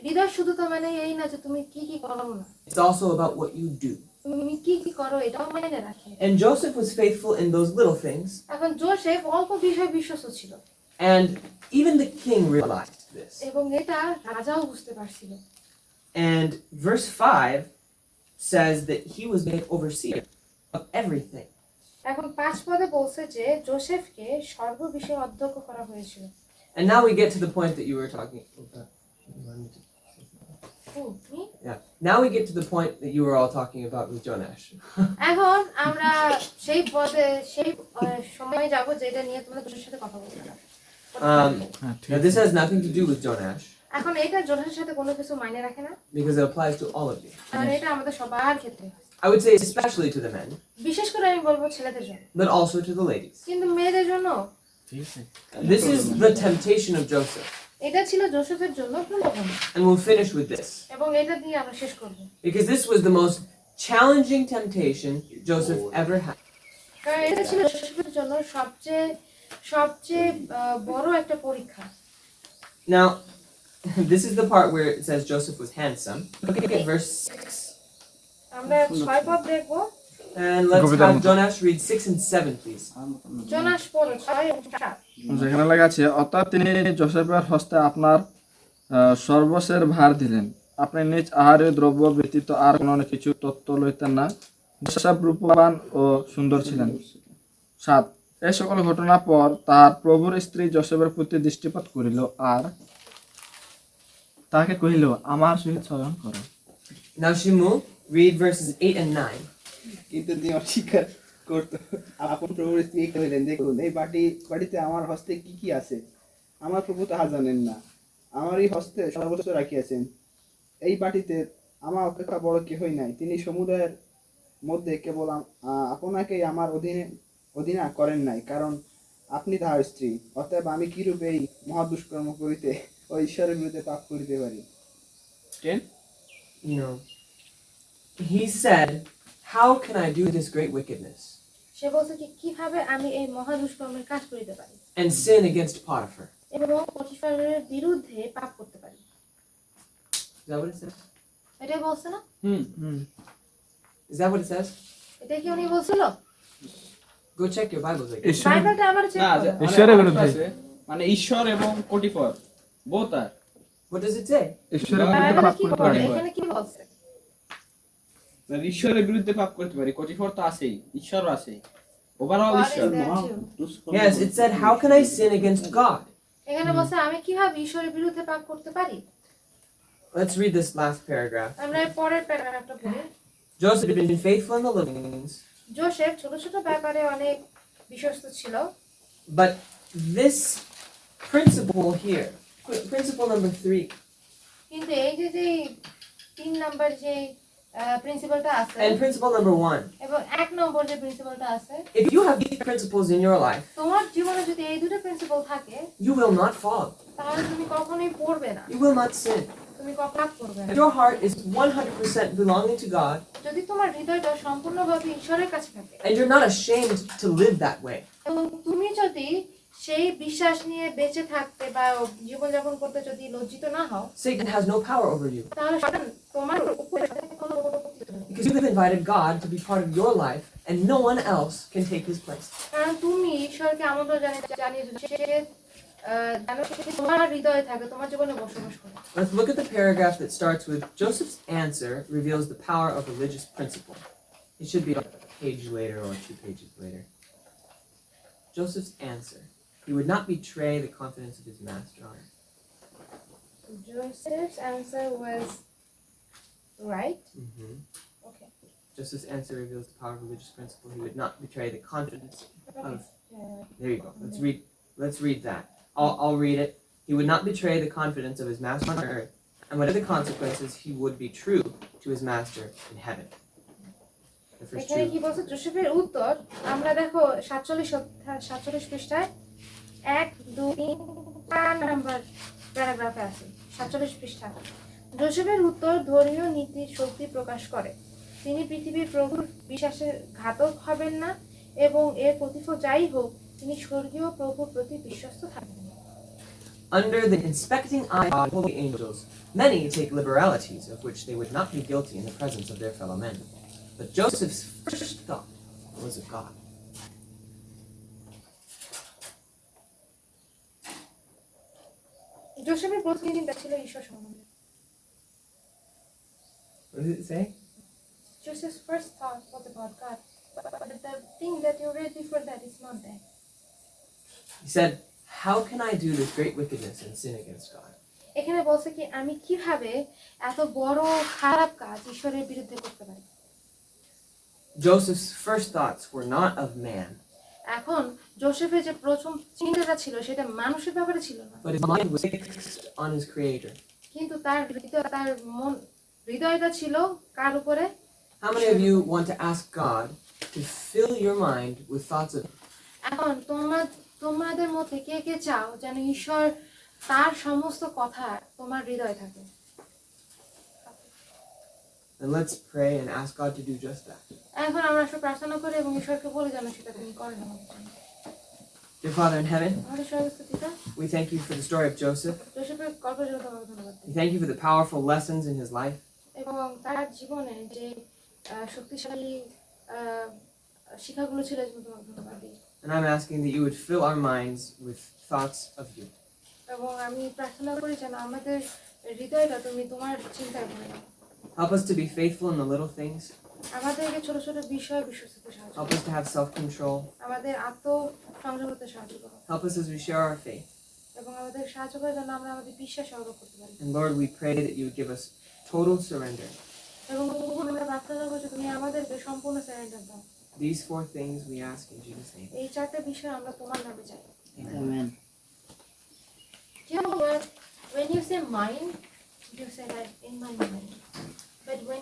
হৃদয় শুদ্ধতা মানে এই না যে তুমি কি কি করো না, it's also about what you do. তুমি কি কি করো এটাও মানে রাখে। And Joseph was faithful in those little things, এখন জোসেফ অল্প বিষয়ে বিশ্বস্ত ছিল and even the king realized this. এবং এটা রাজাও বুঝতে পারছিল। And verse 5 says that he was made overseer of everything. এখন 5 পদে বলছে যে জোসেফকে সর্ববিষয়ে অধ্যক্ষ করা হয়েছিল। And now we get to the point that you were talking about. Yeah. Now we get to the point that you were all talking about with Jonash. এখন আমরা সেই পদে সেই সময়ে যাব যেটা নিয়ে তোমরা জোসেফের সাথে কথা বলতে। হ্যাঁ ঠিক Now this has nothing to do with Jonash এখন এটা জোসেফের সাথে কোনো কিছু মাইনে রাখে না, because it applies to all of you. কারণ এটা আমাদের সবার ক্ষেত্রে, I would say especially to the men, বিশেষ করে আমি বলবো ছেলেদের জন্য, but also to the ladies. কিন্তু মেয়েদের জন্য। ঠিক আছে। This is the temptation of Joseph. এটা ছিল জোসেফের জন্য প্রলোভন, And we'll finish with this. এবং এটা দিয়ে আমরা শেষ করব। Because this was the most challenging temptation Joseph ever had. কারণ এটা ছিল জোসেফের জন্য সবচেয়ে বড় একটা পরীক্ষা। Now, this is the part where it says Joseph was handsome. Look at verse 6. আমরা 6 পদ দেখব। And let's Go with have that. Jonash read 6 and 7, please. Jonas পড়ো 6 এবং 7। যেখানে লেখা আছে, অর্থাৎ তিনি জোসেফের হস্তে আপনার সর্বশের ভার দিলেন, আপনি নিজ আহারের দ্রব্য ব্যতীত আর কোনো কিছু তত্ত্ব লইতেন না। জোসেফ রূপবান ও সুন্দর ছিলেন। 7 এই সকল ঘটনার পর তার প্রভুর স্ত্রী জোসেফের প্রতি দৃষ্টিপাত করিল, আর তাকে কহিল, আমার সহিত শয়ন করো। Now, Shimu, read verses 8 and 9. কিন্তু তিনি অস্বীকার করত। আপন প্রভুর স্ত্রী কহিলেন, দেখুন এই বাটিতে আমার হস্তে কি কি আছে, আমার প্রভু তাহা জানেন না। আমারই হস্তে সর্বোচ্চ রাখিয়াছেন। এই বাটিতে আমার অপেক্ষা বড় কেহই নাই। তিনি সমুদায়ের মধ্যে কেবল আপনাকেই আমার অধীনা করেন নাই, কারণ আপনি তাহার স্ত্রী। অতএব আমি কিরূপে এই মহা দুষ্কর্ম করিতে ও ঈশ্বরের বিরুদ্ধে পাপ করিতে পারি। 10 No. He said, how can I do this great wickedness সে বলছে কি কিভাবে আমি এই মহা দুষ্কর্মের কাজ করিতে পারি and sin against Potiphar? এবং পটিফারের বিরুদ্ধে পাপ করতে পারি। Is that what it says? এটাই বলছে না? Is that what it says? এটাই কি উনি বলছিল? Go check your Bibles again. ঈশ্বরের বাইবেলটা আবার চেক না, করো। যে- ঈশ্বরের আরেকটা বিরুদ্ধে। আছে, মানে ঈশ্বর এবং কোটিফর বোথ আর What does it say? ঈশ্বরের বিরুদ্ধে বাইবেলে পাপ কি করতে বলে? পারে এখানে কি বলছে? মানে ঈশ্বরের বিরুদ্ধে পাপ করতে পারি, কোটিফর তো আছেই, ঈশ্বরও আছে, ওভারঅল God ঈশ্বর। is there too. Yes, it said, how can I sin against God? এখানে বলছে আমি কিভাবে ঈশ্বরের বিরুদ্ধে পাপ করতে পারি? Let's read this last paragraph. আমরা এর পরের প্যারাগ্রাফটা পড়ি। Joseph had been faithful in the little things, Joseph ছোট ছোট ব্যাপারে অনেক বিশ্বস্ত ছিল, but this principle here, principle number 3, কিন্তু এই যে 3 নাম্বার যে প্রিন্সিপালটা আছে and principle number 1, এবং 1 নম্বর যে প্রিন্সিপালটা আছে, if you have these principles in your life, তোমার জীবনে যদি এই দুটো প্রিন্সিপাল থাকে you will not fall. তাহলে তুমি কখনোই পড়বে না, You will not sin. তুমি কখনো পাপ করবে না। If your heart is 100% belonging to God, যদি তোমার হৃদয়টা সম্পূর্ণভাবে ঈশ্বরের কাছে থাকে and you're not ashamed to live that way, এবং তুমি যদি সেই বিশ্বাস নিয়ে বেঁচে থাকতে বা জীবনযাপন করতে যদি লজ্জিত না হও, Satan has no power over you. তাহলে শয়তান তোমার উপরে কোনো কর্তৃত্ব নেই। Because you have invited God to be part of your life, and no one else can take his place. কারণ তুমি ঈশ্বরকে আমন্ত্রণ জানিয়েছো সে যেন সে তোমার হৃদয়ে থাকে, তোমার জীবনে বসবাস করে। Let's look at the paragraph that starts with Joseph's answer reveals the power of religious principle. It should be a page later or 2 pages later. Joseph's answer. He would not betray the confidence of his master on it. Joseph's answer was right. Okay. Joseph's answer reveals the power of religious principle. He would not betray the confidence Okay. of. Yeah. There you go. Let's read that. I'll read it. He would not betray the confidence of his master on earth, and whatever the consequences, he would be true to his master in heaven. The first এখানে কি two. বলছে জোসেফের উত্তর, আমরা দেখো 47 পৃষ্ঠায় 1, 2, 3, 4 number প্যারাগ্রাফে আছে। 47 পৃষ্ঠা। জোসেফের উত্তর ধর্মীয় নীতির শক্তি প্রকাশ করে। তিনি পৃথিবীর প্রভুর বিশ্বাসের ঘাতক হবেন না এবং এর প্রতিফল যাই হোক তিনি স্বর্গীয় প্রভুর প্রতি বিশ্বস্ত থাকবেন। Under the inspecting eye of holy angels, many take liberalities of which they would not be guilty in the presence of their fellow men. But Joseph's first thought was of God. জোসেফের প্রথম চিন্তা ছিল ঈশ্বর সম্বন্ধে। What does it say? Joseph's first thought was about God, but the thing that you read before that is not there. He said, how can I do this great wickedness and sin against God? এখানে বলছে কি আমি কিভাবে এত বড় খারাপ কাজ ঈশ্বরের বিরুদ্ধে করতে পারি। Joseph's first thoughts were not of man, এখন জোসেফের যে প্রথম চিন্তাটা ছিল সেটা মানুষের ব্যাপারে ছিল না, but his mind was fixed on his Creator. কিন্তু তার হৃদয়টা ছিল কার উপরে? How many of you want to ask God to fill your mind with thoughts of এখন তোমাদের মধ্যে কে কে চাও যেন ঈশ্বর তার সমস্ত কথা তোমার হৃদয়ে থাকে? And let's pray and ask God to do just that. এখন আমরা আসলে প্রার্থনা করি এবং ঈশ্বরকে বলি যেন সেটা তিনি করেন আমাদের জন্য। Dear Father in heaven, আমাদের স্বর্গস্থ পিতা, we thank you for the story of Joseph. জোসেফের গল্পের জন্য তোমাকে ধন্যবাদ We দিই thank you for the powerful lessons in his life. এবং তার জীবনে যে শক্তিশালী শিক্ষাগুলো ছিল এর জন্য তোমাকে ধন্যবাদ দিই। And I'm asking that you would fill our minds with thoughts of you. এবং আমি প্রার্থনা করি যেন আমাদের হৃদয়টা তুমি তোমার চিন্তায় ভরে দাও। Help us to be faithful in the little things. আমাদেরকে ছোট ছোট বিষয়ে বিশ্বস্ত হতে সাহায্য Help করো। us to have self-control. আমাদের আত্মসংযম করতে সাহায্য করো Help us as we share our faith. এবং আমাদের সাহায্য করে যেন আমরা আমাদের বিশ্বাস অর্জন করতে পারি। And Lord, we pray that you would give us total surrender. এবং আমরা প্রার্থনা করছি তুমি আমাদেরকে সম্পূর্ণ সারেন্ডার দাও। These 4 things we ask in Jesus' name. এই 4টা বিষয় আমরা তোমার নামে চাই। Amen. You know what? When you say mind, you say like in my mind. But when